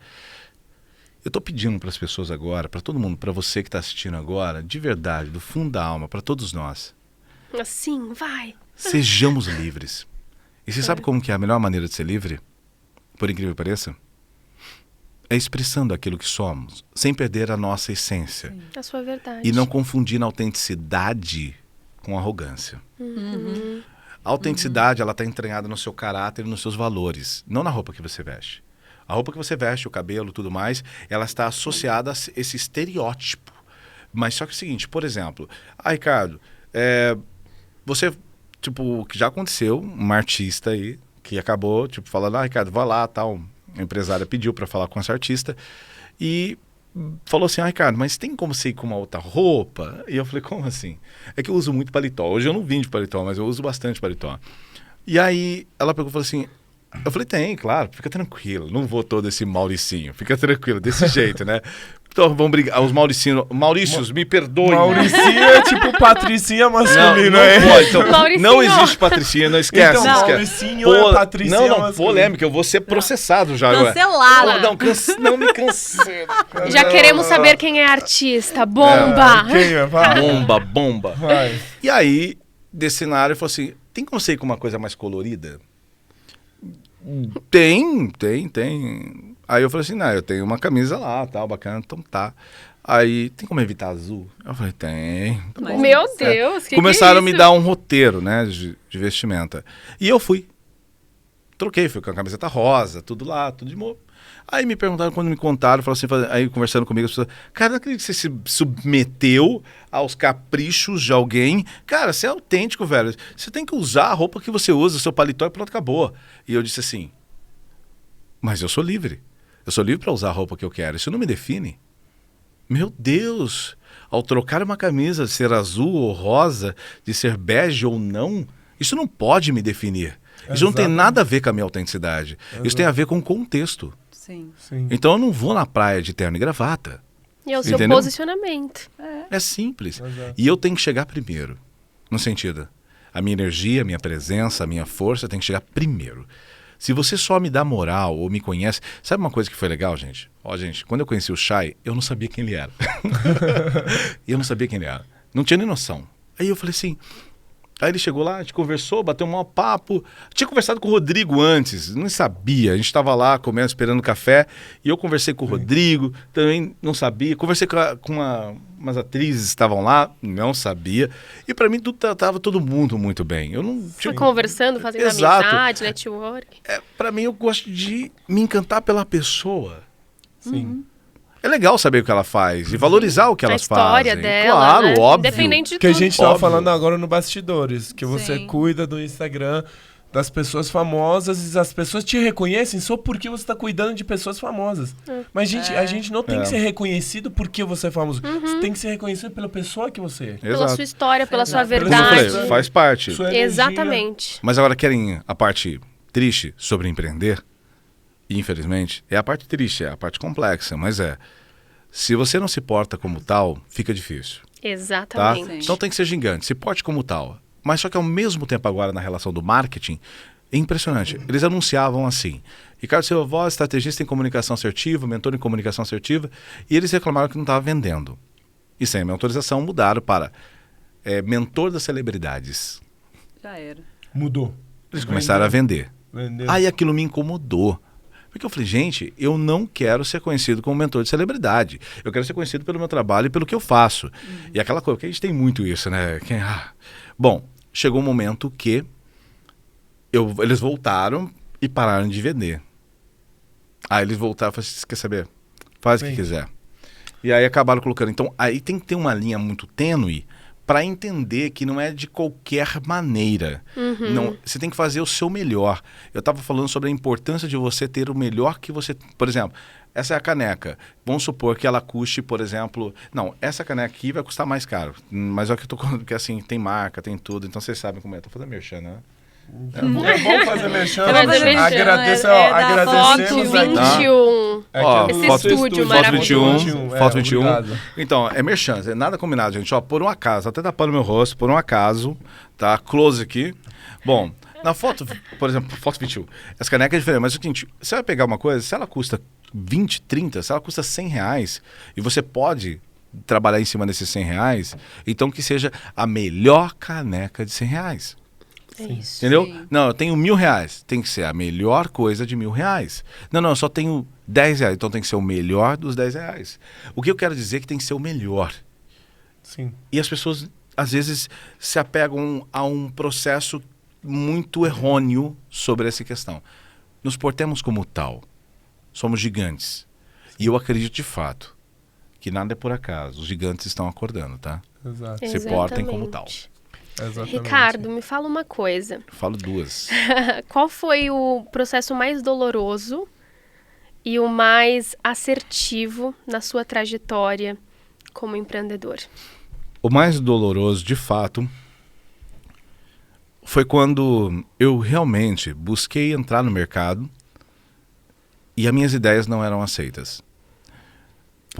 eu estou pedindo para as pessoas agora, para todo mundo, para você que está assistindo agora, de verdade, do fundo da alma, para todos nós, Assim, vai. sejamos livres. E você sabe como que é a melhor maneira de ser livre? Por incrível que pareça? É expressando aquilo que somos, sem perder a nossa essência. A sua verdade. E não confundir a autenticidade com arrogância. A autenticidade, ela está entranhada no seu caráter e nos seus valores, não na roupa que você veste. A roupa que você veste, o cabelo, tudo mais, ela está associada a esse estereótipo. Mas só que é o seguinte, por exemplo, Ricardo, você, tipo, que já aconteceu, uma artista aí, que acabou, tipo, falando, Ricardo, vai lá, tal, a empresária pediu para falar com essa artista e falou assim, Ricardo, mas tem como você ir com uma outra roupa? E eu falei, como assim? É que eu uso muito paletó. Hoje eu não vim de paletó, mas eu uso bastante paletó. E aí ela pegou e falou assim, eu falei, tem, claro, fica tranquilo, não vou todo esse Mauricinho, fica tranquilo, desse jeito, né? Então, vamos brigar. Os Maurícios, me perdoem. Mauricinho é tipo Patricinha masculina. Não pode. Então, não existe Patricinha, não esquece. Então, esquece. Mauricinho é Patricinha Não, polêmica, eu vou ser processado já. Cancelada. Não me cancela. Já queremos saber quem é artista. Bomba! Quem é? Vai. Bomba. Vai. E aí, desse cenário, eu falei assim, tem como ser com uma coisa mais colorida? Tem. Aí eu falei assim, não, eu tenho uma camisa lá, tal, bacana, então tá. Aí, tem como evitar azul? Eu falei, tem. Tá bom. Meu Deus, Começaram a me isso? dar um roteiro, né, de vestimenta. E eu fui. Troquei, fui com a camiseta rosa, tudo lá, tudo de boa. Aí me perguntaram, quando me contaram, falaram assim, aí conversando comigo, as pessoas, cara, não acredito que você se submeteu aos caprichos de alguém. Cara, você é autêntico, velho. Você tem que usar a roupa que você usa, seu paletó e pronto, acabou. E eu disse assim, mas eu sou livre. Eu sou livre para usar a roupa que eu quero. Isso não me define. Meu Deus! Ao trocar uma camisa de ser azul ou rosa, de ser bege ou não, isso não pode me definir. Isso não tem nada a ver com a minha autenticidade. Isso tem a ver com o contexto. Sim. Então eu não vou na praia de terno e gravata. E é o seu Entendeu? posicionamento. É simples. E eu tenho que chegar primeiro. No sentido, a minha energia, a minha presença, a minha força tem que chegar primeiro. Se você só me dá moral ou me conhece... Sabe uma coisa que foi legal, gente? Ó, gente, quando eu conheci o Chay, eu não sabia quem ele era. Não tinha nem noção. Aí eu falei assim... Aí ele chegou lá, a gente conversou, bateu um maior papo. Tinha conversado com o Rodrigo antes, não sabia. A gente estava lá comendo, esperando café. E eu conversei com o Rodrigo, também não sabia. Conversei com umas atrizes que estavam lá, não sabia. E para mim estava todo mundo muito bem. Eu não Foi conversando, fazendo amizade, network. Para mim, eu gosto de me encantar pela pessoa. Sim. É legal saber o que ela faz e valorizar o que elas fazem. A história dela, claro, né? óbvio. Independente de Que a tudo. gente tava Óbvio. falando agora no Bastidores, que você Sim. cuida do Instagram das pessoas famosas e as pessoas te reconhecem só porque você tá cuidando de pessoas famosas. Mas a gente não tem que ser reconhecido porque você é famoso. Você tem que ser reconhecido pela pessoa que você é. Pela Exato. sua história, pela sua Pelo Como eu verdade. falei, faz parte. Sua energia. Exatamente. Mas agora querem a parte triste sobre empreender? E, infelizmente, é a parte triste, é a parte complexa, mas se você não se porta como tal, fica difícil, tá? Exatamente. Então tem que ser gigante, se porte como tal. Mas só que ao mesmo tempo agora na relação do marketing, é impressionante. Eles anunciavam assim, Ricardo Silva Voz, estrategista em comunicação assertiva, mentor em comunicação assertiva, e eles reclamaram que não estava vendendo. E sem a minha autorização mudaram para mentor das celebridades. Já era. Mudou. Eles começaram a vender. Vendeu. Aí aquilo me incomodou. Porque eu falei, gente, eu não quero ser conhecido como mentor de celebridade. Eu quero ser conhecido pelo meu trabalho e pelo que eu faço. E aquela coisa, porque a gente tem muito isso, né? Bom, chegou um momento que eles voltaram e pararam de vender. Aí eles voltaram e falaram, você quer saber? Faz o que quiser. E aí acabaram colocando. Então, aí tem que ter uma linha muito tênue para entender que não é de qualquer maneira. Não, você tem que fazer o seu melhor. Eu estava falando sobre a importância de você ter o melhor que você... Por exemplo, essa é a caneca. Vamos supor que ela custe, por exemplo... Não, essa caneca aqui vai custar mais caro. Mas é o que eu tô falando, porque assim, tem marca, tem tudo. Então vocês sabem como é. Tô fazendo merchan, né? É bom fazer merchan. Vai fazer merchan, Agradeço, da agradecemos Foto aqui. 21. Aqui, Esse foto- estúdio foto maravilhoso. 21, foto 21. obrigado. Então, é merchan, é nada combinado, gente. Ó, por um acaso, até tapando meu rosto, por um acaso, tá? Close aqui. Bom, na foto, por exemplo, foto 21, essa caneca é diferente, mas é o seguinte, você vai pegar uma coisa, se ela custa 20, 30, se ela custa R$100, e você pode trabalhar em cima desses R$100, então que seja a melhor caneca de R$100. É isso. Entendeu? Sim. Não, eu tenho R$1.000. Tem que ser a melhor coisa de R$1.000. Não, eu só tenho R$10. Então tem que ser o melhor dos R$10. O que eu quero dizer é que tem que ser o melhor. Sim. E as pessoas, às vezes, se apegam a um processo muito errôneo sobre essa questão. Nos portemos como tal. Somos gigantes. E eu acredito de fato que nada é por acaso. Os gigantes estão acordando, tá? Exato. Se portem como tal. Exatamente. Ricardo, me fala uma coisa. Eu falo duas. Qual foi o processo mais doloroso e o mais assertivo na sua trajetória como empreendedor? O mais doloroso, de fato, foi quando eu realmente busquei entrar no mercado e as minhas ideias não eram aceitas.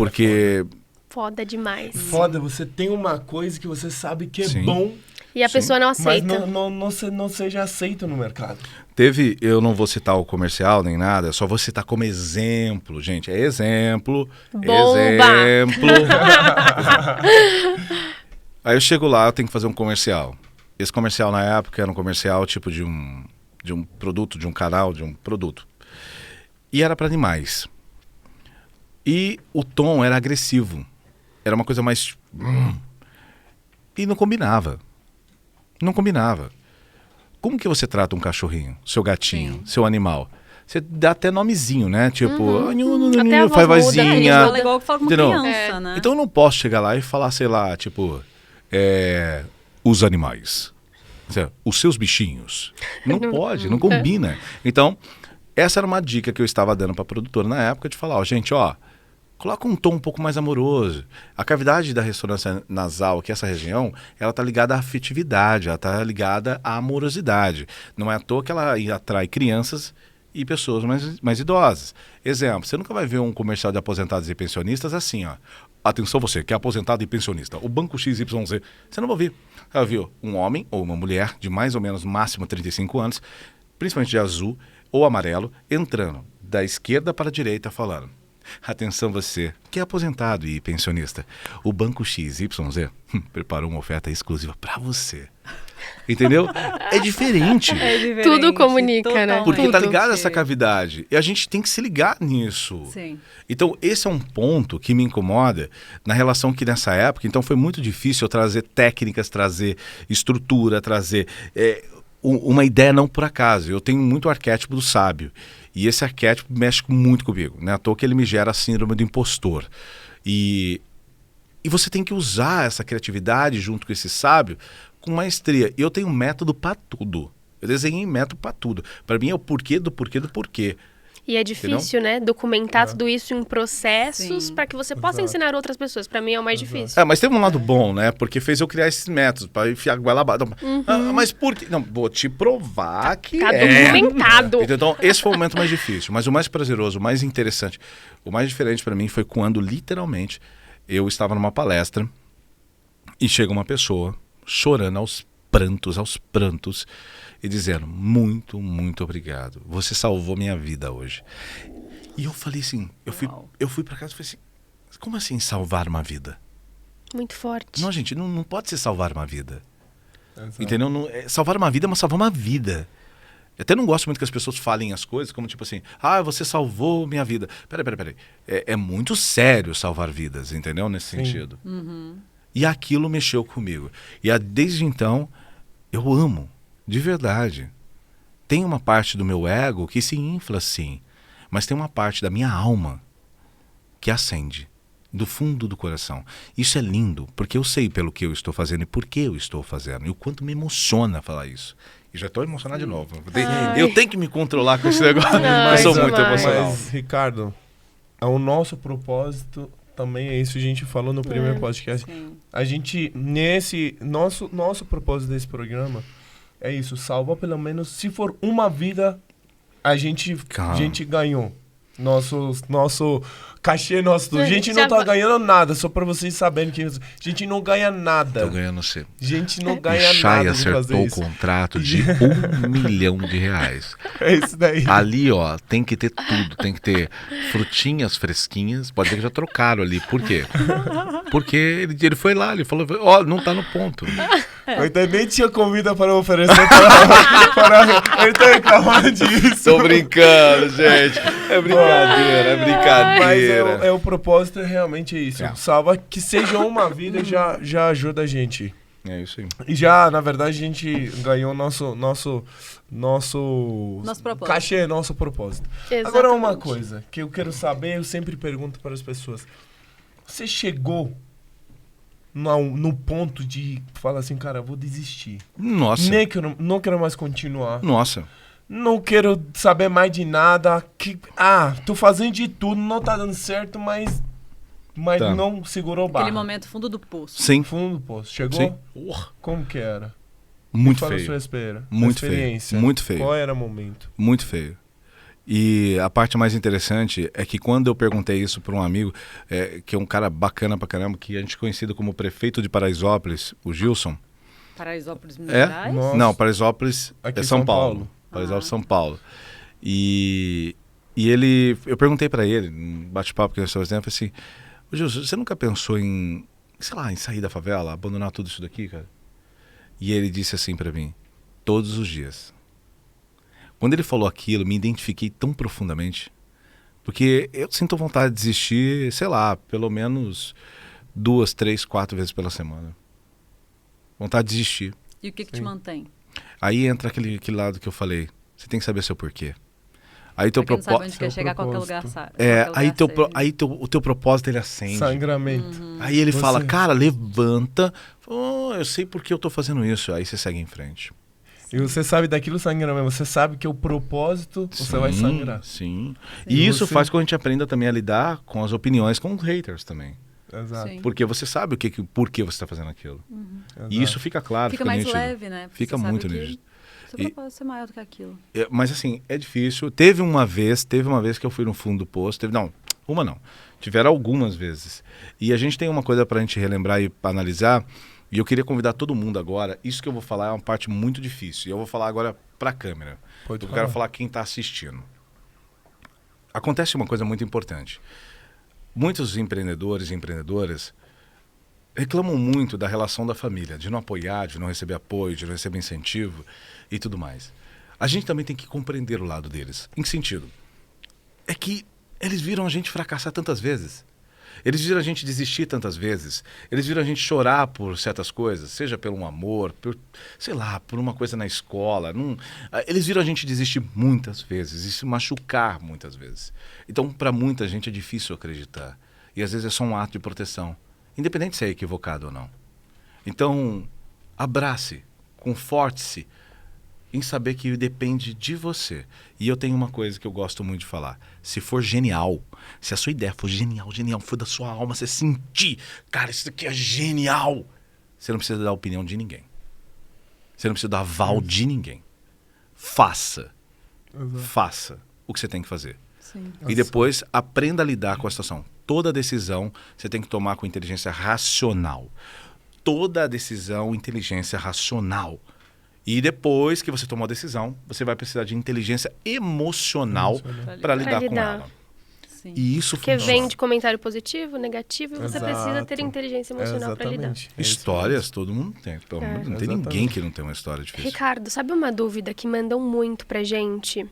Porque... Foda demais. Foda, você tem uma coisa que você sabe que é Sim. bom, E a pessoa não aceita. mas não seja aceito no mercado. eu não vou citar o comercial nem nada, só vou citar como exemplo, gente. É exemplo. Bomba! Exemplo. Aí eu chego lá, eu tenho que fazer um comercial. Esse comercial na época era um comercial tipo de um produto, de um canal, de um produto. E era para animais. E o tom era agressivo. Era uma coisa mais... E não combinava. Não combinava. Como que você trata um cachorrinho, seu gatinho, seu animal? Você dá até nomezinho, né? Tipo, Até a voz faz muda. A gente vozinha. fala igual que fala com uma criança, né? Então eu não posso chegar lá e falar, sei lá, tipo, os animais, os seus bichinhos. Não pode, não combina. Então, essa era uma dica que eu estava dando para a produtora na época, de falar, gente, coloca um tom um pouco mais amoroso. A cavidade da ressonância nasal, que é essa região, ela está ligada à afetividade, ela está ligada à amorosidade. Não é à toa que ela atrai crianças e pessoas mais idosas. Exemplo, você nunca vai ver um comercial de aposentados e pensionistas assim, Atenção você, que é aposentado e pensionista. O Banco XYZ. Você não vai ouvir. Ela viu um homem ou uma mulher de mais ou menos máximo 35 anos, principalmente de azul ou amarelo, entrando da esquerda para a direita falando: atenção você, que é aposentado e pensionista. O Banco XYZ preparou uma oferta exclusiva para você. Entendeu? É diferente. Tudo comunica, né? Porque Tudo. tá ligado essa cavidade. E a gente tem que se ligar nisso. Sim. Então, esse é um ponto que me incomoda na relação que nessa época, então foi muito difícil eu trazer técnicas, trazer estrutura, trazer uma ideia não por acaso. Eu tenho muito arquétipo do sábio. E esse arquétipo mexe muito comigo. Não é à toa que ele me gera a síndrome do impostor. E você tem que usar essa criatividade junto com esse sábio com maestria. E eu tenho um método para tudo. Eu desenhei método para tudo. Para mim é o porquê do porquê do porquê. E é difícil, né? Documentar tudo isso em processos para que você possa ensinar outras pessoas. Para mim é o mais difícil. Mas teve um lado bom, né? Porque fez eu criar esses métodos para enfiar goela abaixo. Mas por quê? Não, vou te provar que Tá documentado. Então, esse foi o momento mais difícil. Mas o mais prazeroso, o mais interessante, o mais diferente para mim foi quando, literalmente, eu estava numa palestra e chega uma pessoa chorando aos prantos, e dizendo: muito, muito obrigado. Você salvou minha vida hoje. E eu falei assim, eu fui para casa e falei assim: como assim salvar uma vida? Muito forte. Não, gente, não pode ser salvar uma vida. Entendeu? Salvar uma vida é salvar uma vida. Eu até não gosto muito que as pessoas falem as coisas como tipo assim: você salvou minha vida. Peraí. É muito sério salvar vidas, entendeu? Nesse sentido. E aquilo mexeu comigo. E desde então, eu amo. De verdade. Tem uma parte do meu ego que se infla, sim. Mas tem uma parte da minha alma que acende. Do fundo do coração. Isso é lindo, porque eu sei pelo que eu estou fazendo e por que eu estou fazendo. E o quanto me emociona falar isso. E já estou emocionado de novo. Eu tenho que me controlar com esse negócio. Eu sou muito emocional. Mas, Ricardo, o nosso propósito também é isso. A gente falou no primeiro podcast. Sim. A gente, nosso propósito desse programa é isso, salvar pelo menos, se for uma vida, a gente ganhou. Nosso cachê, a gente não tá ganhando nada, só pra vocês saberem que a gente não ganha nada. Tô ganhando você. A gente não ganha o Chay nada de fazer acertou isso. o contrato de R$1 milhão. É isso daí. Ali, tem que ter tudo. Tem que ter frutinhas fresquinhas. Pode ser que já trocaram ali. Por quê? Porque ele foi lá, ele falou: não tá no ponto. Eu também tinha comida para oferecer para ele tá reclamando disso. Tô brincando, gente. É brincadeira. Mas o propósito realmente é isso. Salva que seja uma vida, já ajuda a gente. É isso aí. E já, na verdade, a gente ganhou nosso propósito. Cachê, nosso propósito. Exatamente. Agora, uma coisa que eu quero saber, eu sempre pergunto para as pessoas. Você chegou no ponto de falar assim: cara, vou desistir. Nossa. Não quero mais continuar. Nossa. Não quero saber mais de nada. Tô fazendo de tudo, não tá dando certo, mas não segurou o barco. Aquele momento fundo do poço. Sim. Fundo do poço. Chegou? Sim. Como que era? Muito Fala a feio. sua experiência. Muito feio. Muito feio. Qual era o momento? Muito feio. E a parte mais interessante é que quando eu perguntei isso para um amigo, que é um cara bacana pra caramba, que a gente é conhecido como prefeito de Paraisópolis, o Gilson. Paraisópolis, Minas Gerais? Não, Paraisópolis é São Paulo. Paraisópolis, São Paulo. E eu perguntei para ele, num bate-papo que nós estamos fazendo, eu falei assim, ô Gilson, você nunca pensou em, sei lá, em sair da favela, abandonar tudo isso daqui, cara? E ele disse assim para mim, todos os dias. Quando ele falou aquilo, me identifiquei tão profundamente, porque eu sinto vontade de desistir, sei lá, pelo menos 2, 3, 4 vezes pela semana. Vontade de desistir. E o que te mantém? Aí entra aquele lado que eu falei, você tem que saber seu porquê. Aí teu propósito. Não sabe onde quer chegar a qualquer lugar. O teu propósito ele acende. Sangramento. Aí ele fala, cara, levanta. Eu sei por que eu tô fazendo isso. Aí você segue em frente. E você sabe daquilo sangramento. Você sabe que o propósito você vai sangrar. Sim. E isso faz com que a gente aprenda também a lidar com as opiniões, com os haters também. Exato. Sim. Porque você sabe por que você está fazendo aquilo. E isso fica claro. Fica mais leve, né? Fica muito nítido. Seu propósito ser maior do que aquilo. Mas assim, é difícil. Teve uma vez que eu fui no fundo do poço. Tiveram algumas vezes. E a gente tem uma coisa pra gente relembrar e analisar. E eu queria convidar todo mundo agora. Isso que eu vou falar é uma parte muito difícil. E eu vou falar agora pra câmera. Eu quero falar quem tá assistindo. Acontece uma coisa muito importante. Muitos empreendedores e empreendedoras reclamam muito da relação da família, de não apoiar, de não receber apoio, de não receber incentivo e tudo mais. A gente também tem que compreender o lado deles. Em que sentido? É que eles viram a gente fracassar tantas vezes. Eles viram a gente desistir tantas vezes. Eles viram a gente chorar por certas coisas, seja pelo um amor, por uma coisa na escola. Eles viram a gente desistir muitas vezes e se machucar muitas vezes. Então, para muita gente é difícil acreditar. E às vezes é só um ato de proteção, independente se é equivocado ou não. Então, abrace, conforte-se em saber que depende de você. E eu tenho uma coisa que eu gosto muito de falar. Se for genial, se a sua ideia for genial, for da sua alma, você sentir, cara, isso aqui é genial, você não precisa dar a opinião de ninguém. Você não precisa dar aval de ninguém. Faça. Exato. Faça o que você tem que fazer. Sim. E depois aprenda a lidar com a situação. Toda decisão você tem que tomar com inteligência racional. Toda decisão, inteligência racional. E depois que você tomou a decisão, você vai precisar de inteligência emocional para lidar com ela. Sim. E isso Porque vem de comentário positivo, negativo, e você precisa ter inteligência emocional para lidar. Histórias todo mundo tem. Não tem ninguém que não tem uma história difícil. Ricardo, sabe uma dúvida que mandam muito pra gente?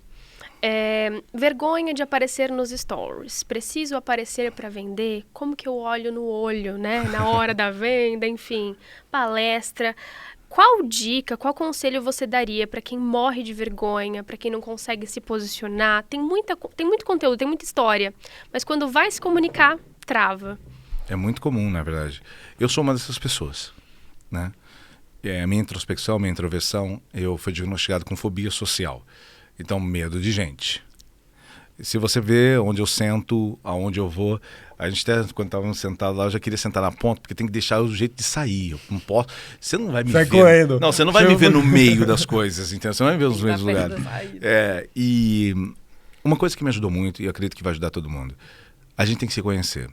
Vergonha de aparecer nos stories. Preciso aparecer para vender? Como que eu olho no olho, né? Na hora da venda, enfim. Palestra. Qual dica, qual conselho você daria para quem morre de vergonha, para quem não consegue se posicionar? Tem muito conteúdo, tem muita história, mas quando vai se comunicar, trava. É muito comum, na verdade. Eu sou uma dessas pessoas, né? A minha introspecção, minha introversão, eu fui diagnosticado com fobia social. Então, medo de gente. Se você vê onde eu sento, aonde eu vou, a gente até, quando estávamos sentados lá, eu já queria sentar na ponta, porque tem que deixar o jeito de sair. Eu não posso. Você não vai me ver. Correndo. Não, você não vai me ver no meio das coisas, entendeu? Você não vai me ver nos mesmos lugares. E uma coisa que me ajudou muito, e eu acredito que vai ajudar todo mundo, a gente tem que se conhecer.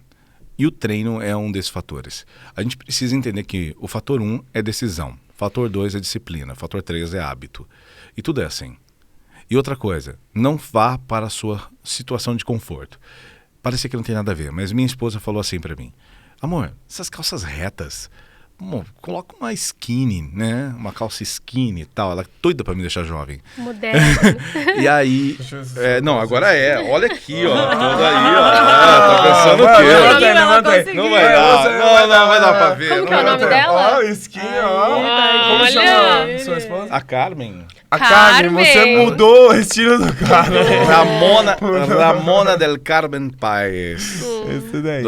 E o treino é um desses fatores. A gente precisa entender que o fator 1 é decisão, fator 2 é disciplina, fator 3 é hábito. E tudo é assim. E outra coisa, não vá para a sua situação de conforto. Parece que não tem nada a ver, mas minha esposa falou assim pra mim: amor, essas calças retas, coloca uma skinny, né? Uma calça skinny e tal. Ela é doida pra me deixar jovem. Moderna. E aí... não, agora olha aqui, ó. Toda aí, ó. Tá pensando o quê? Não vai dar. Não vai dar pra ver. Como que é o nome dela? Ó, skinny, ó. Como chama sua esposa? A Carmen. A Carmen, você mudou o estilo do Carmen. Ramona del Carmen Paes. Esse daí.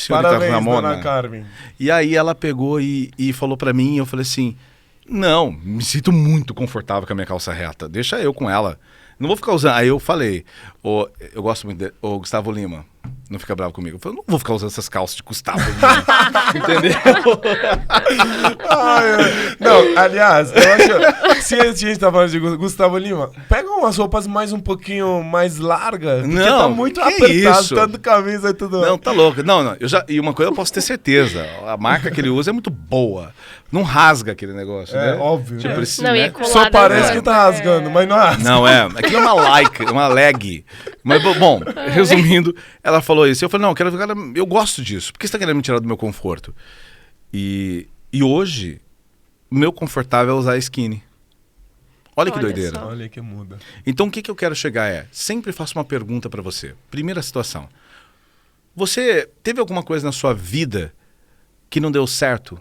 Parabéns, Ramona. Dona Carmen. E aí ela pegou e falou pra mim, e eu falei assim, não, me sinto muito confortável com a minha calça reta, deixa eu com ela. Não vou ficar usando. Aí eu falei, eu gosto muito de Gustavo Lima, não fica bravo comigo. Eu falei, não vou ficar usando essas calças de Gustavo Lima. Entendeu? Não, aliás, eu acho... Se a gente tá falando de Gustavo Lima, pega umas roupas mais um pouquinho mais largas. Porque tá muito apertado, tanto camisa e tudo. Não, tá louco. Não. E uma coisa eu posso ter certeza. A marca que ele usa é muito boa. Não rasga aquele negócio, né? Óbvio. Tipo, né? assim, Não, né? colada, só parece que tá rasgando, mas não rasga. Não, aquilo é uma leg. Mas, bom, resumindo, ela falou isso. Eu falei, não, eu gosto disso. Por que você tá querendo me tirar do meu conforto? E hoje, o meu confortável é usar skinny. Olha que doideira. Só. Olha que muda. Então, o que eu quero chegar sempre faço uma pergunta pra você. Primeira situação. Você teve alguma coisa na sua vida que não deu certo?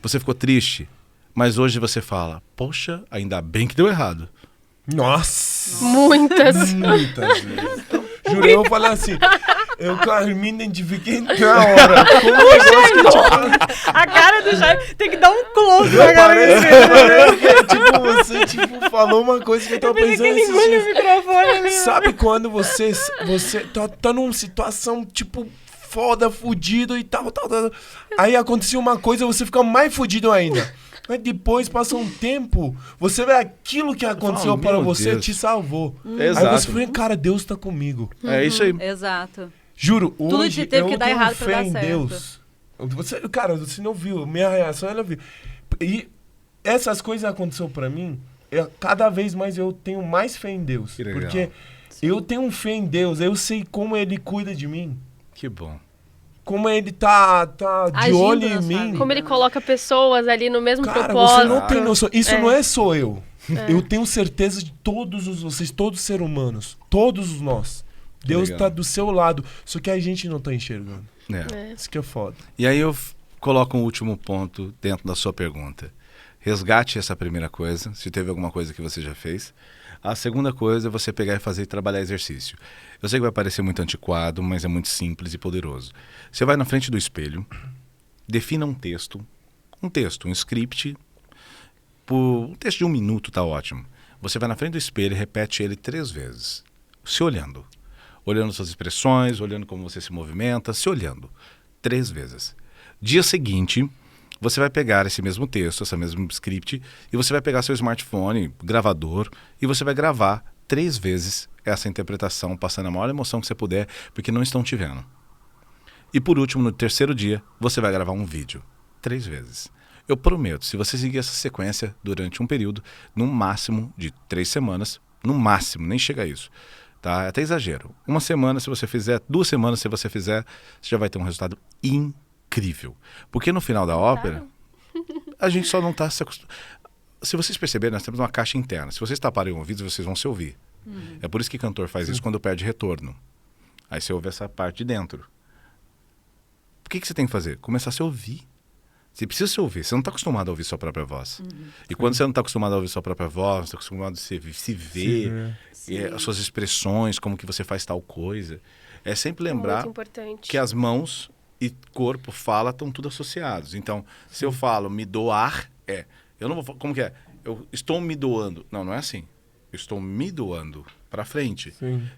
Você ficou triste? Mas hoje você fala, poxa, ainda bem que deu errado. Nossa! Muitas vezes. Juro, eu falei assim, eu me identifiquei na hora. A cara do Jair tem que dar um close na parece, tipo, você falou uma coisa que eu tava pensando esses dias. Microfone, sabe quando você tá numa situação, tipo, foda, fudido e tal. Aí aconteceu uma coisa, você fica mais fudido ainda. Mas depois, passa um tempo, você vê aquilo que aconteceu para você, Deus. Te salvou. Exato. Aí você fala, cara, Deus tá comigo. É isso aí. Exato. Juro, tudo hoje teve eu que dar tenho errado fé pra dar em certo. Deus. Cara, você não viu, minha reação, ela viu. E essas coisas aconteceram pra mim, cada vez mais eu tenho mais fé em Deus. Porque eu tenho fé em Deus, eu sei como Ele cuida de mim. Que bom. Como Ele tá de olho em mim. Como Ele coloca pessoas ali no mesmo cara, propósito. Você não tem noção. Isso não é só eu. Eu tenho certeza de todos vocês, todos os seres humanos, todos nós. Deus tá do seu lado, só que a gente não tá enxergando. Isso que é foda. E aí eu coloco um último ponto dentro da sua pergunta. Resgate essa primeira coisa, se teve alguma coisa que você já fez. A segunda coisa é você pegar e fazer e trabalhar exercício. Eu sei que vai parecer muito antiquado, mas é muito simples e poderoso. Você vai na frente do espelho, defina um texto, um script, um texto de 1 minuto tá ótimo. Você vai na frente do espelho e repete ele 3 vezes, se olhando. Olhando suas expressões, olhando como você se movimenta, se olhando 3 vezes. Dia seguinte, você vai pegar esse mesmo texto, esse mesmo script, e você vai pegar seu smartphone, gravador, e você vai gravar 3 vezes essa interpretação, passando a maior emoção que você puder, porque não estão te vendo. E por último, no 3º dia, você vai gravar um vídeo 3 vezes. Eu prometo, se você seguir essa sequência durante um período, no máximo de 3 semanas, no máximo, nem chega a isso, tá? Até exagero. 1 semana, se você fizer, 2 semanas, se você fizer, você já vai ter um resultado incrível. Porque no final da ópera, a gente só não está se acostumando. Se vocês perceberem, nós temos uma caixa interna. Se vocês taparem o ouvido, vocês vão se ouvir. É por isso que cantor faz isso quando perde retorno. Aí você ouve essa parte de dentro. O que você tem que fazer? Começar a se ouvir. Você precisa se ouvir. Você não está acostumado a ouvir sua própria voz. E quando você não está acostumado a ouvir sua própria voz, você está acostumado a se ver, as suas expressões, como que você faz tal coisa. É sempre lembrar que as mãos e corpo, fala, estão tudo associados. Então, se eu falo me doar, eu não vou... Como que é? Eu estou me doando. Não, não é assim. Eu estou me doando para frente.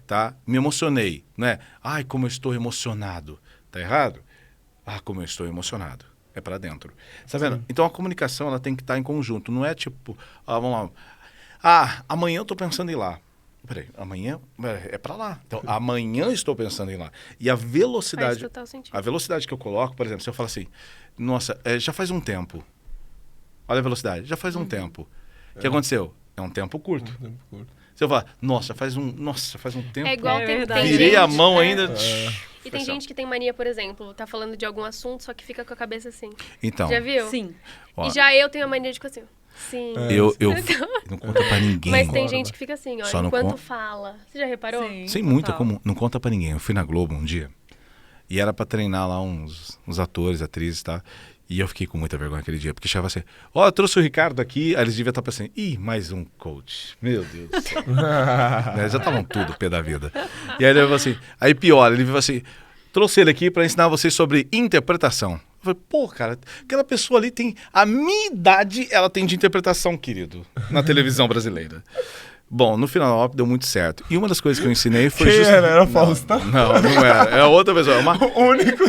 Tá? Me emocionei. Não é? Ai, como eu estou emocionado. Tá errado? Ah, como eu estou emocionado. É para dentro. Tá vendo? Então, a comunicação ela tem que estar em conjunto. Não é tipo... vamos lá. Amanhã eu estou pensando em ir lá. Peraí, amanhã é para lá. Então, amanhã estou pensando em ir lá. E a velocidade... Faz total sentido. A velocidade que eu coloco, por exemplo, se eu falo assim... Nossa, já faz um tempo. Olha a velocidade. Já faz um tempo. O que aconteceu? É um tempo curto. Se eu falar, faz um tempo. É igual tem virei gente, a mão ainda. E tem gente que tem mania, por exemplo, tá falando de algum assunto, só que fica com a cabeça assim. Então. Já viu? Sim. E já eu tenho a mania de ficar assim. Sim. Eu não conta pra ninguém. Mas tem gente que fica assim, ó, só enquanto fala. Você já reparou? Sim, muito comum. Não conta pra ninguém. Eu fui na Globo um dia e era pra treinar lá uns atores, atrizes, tá? E eu fiquei com muita vergonha aquele dia, porque chegava assim, eu trouxe o Ricardo aqui, aí eles deviam estar pensando, mais um coach. Meu Deus do céu. Eles já estavam tudo pé da vida. E aí ele falou assim, aí pior, ele falou assim, trouxe ele aqui para ensinar vocês sobre interpretação. Eu falei, pô, cara, aquela pessoa ali tem, a minha idade, ela tem de interpretação, querido, na televisão brasileira. Bom, no final deu muito certo. E uma das coisas que eu ensinei foi... Quem era? Era Faustão? Não era. É outra pessoa.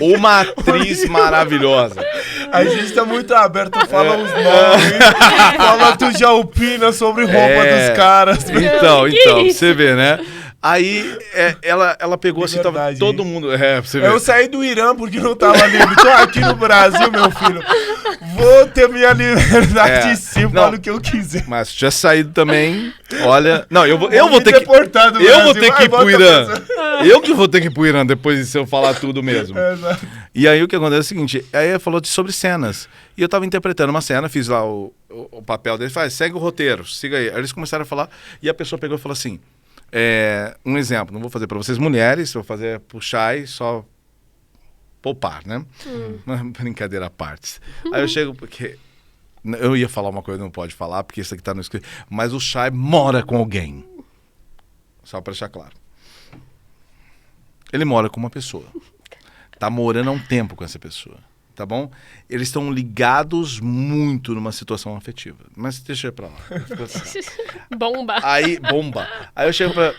Uma atriz maravilhosa. A gente tá muito aberto, fala os nomes, fala, tu já opina sobre roupa dos caras. Então, pra você ver, né? Aí ela pegou assim, tava todo mundo... Você vê. Eu saí do Irã porque não tava livre. Tô aqui no Brasil, meu filho. Vou ter minha liberdade de sim, falo o que eu quiser. Mas se tivesse saído também, olha... Não, eu vou ter que... Deportado eu vou ter que ir pro Irã. Eu que vou ter que ir pro Irã depois de eu falar tudo mesmo. Exato. E aí o que acontece é o seguinte, aí ela falou sobre cenas. E eu tava interpretando uma cena, fiz lá o papel dele, segue o roteiro, siga aí. Aí eles começaram a falar, e a pessoa pegou e falou assim, um exemplo, não vou fazer pra vocês mulheres, vou fazer pro Chay, só poupar, né? Uma brincadeira à parte. Aí eu chego, porque eu ia falar uma coisa, não pode falar, porque isso aqui tá no escrito, mas o Chay mora com alguém. Só pra deixar claro. Ele mora com uma pessoa. Tá morando há um tempo com essa pessoa, tá bom? Eles estão ligados muito numa situação afetiva. Mas deixa eu ir pra lá. Bomba. Bomba. Aí eu chego pra...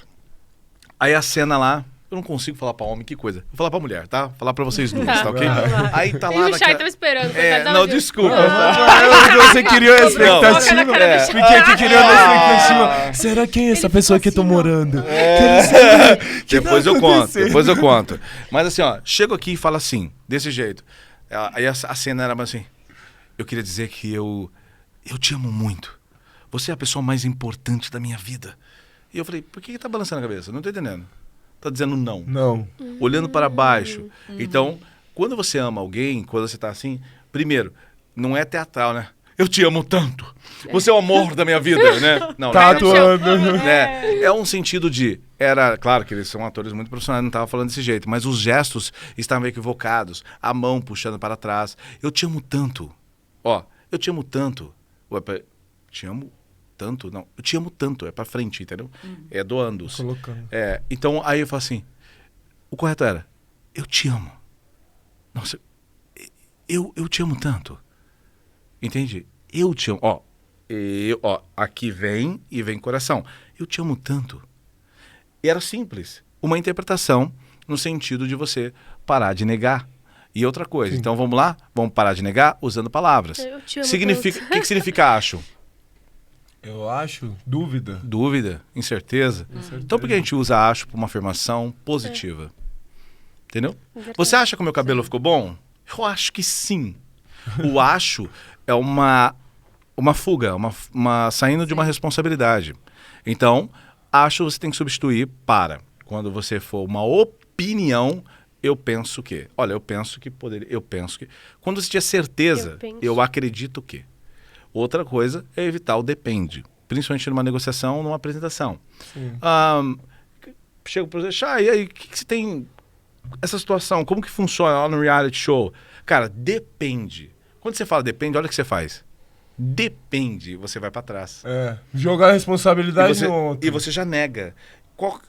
Aí a cena lá... Eu não consigo falar pra homem, que coisa. Vou falar pra mulher, tá? Vou falar pra vocês duas, tá ok? Aí tá lá... E o Chay tava esperando. Não, desculpa. Você criou a expectativa. Fiquei aqui criando a expectativa. Será quem é essa pessoa que eu tô morando? Depois eu conto. Mas assim, ó, chego aqui e falo assim, desse jeito. Aí a cena era assim, eu queria dizer que eu te amo muito. Você é a pessoa mais importante da minha vida. E eu falei, por que tá balançando a cabeça? Não tô entendendo. Tá dizendo não. Não. Olhando para baixo. Então, quando você ama alguém, quando você tá assim, primeiro, não é teatral, né? Eu te amo tanto. Você é o amor da minha vida, né? Não, tá atuando. Né? É um sentido de... Claro que eles são atores muito profissionais, não tava falando desse jeito, mas os gestos estavam equivocados. A mão puxando para trás. Eu te amo tanto. Ó, eu te amo tanto. Te amo tanto? Não, eu te amo tanto. É pra frente, entendeu? É doando-se. Então, aí eu falo assim, o correto era, eu te amo. Nossa, eu te amo tanto. Entende? Eu te amo. Aqui vem e vem coração. Eu te amo tanto. E era simples. Uma interpretação no sentido de você parar de negar. E outra coisa. Sim. Então vamos lá? Vamos parar de negar usando palavras. Eu te amo Significa, o que significa acho? Eu acho? Dúvida. Dúvida, incerteza. Então por que a gente usa acho para uma afirmação positiva? Entendeu? Verdade. Você acha que o meu cabelo ficou bom? Eu acho que sim. O acho é uma fuga, uma saindo de uma responsabilidade. Então, acho você tem que substituir para, quando você for uma opinião, eu penso que. Olha, eu penso que poderia, eu penso que. Quando você tiver certeza, eu acredito que. Outra coisa é evitar o depende, principalmente numa negociação, numa apresentação. Chego para você, e aí, o que você tem essa situação? Como que funciona lá no reality show? Cara, depende. Quando você fala depende, olha o que você faz. Depende, você vai para trás. Jogar a responsabilidade no outro. E você já nega.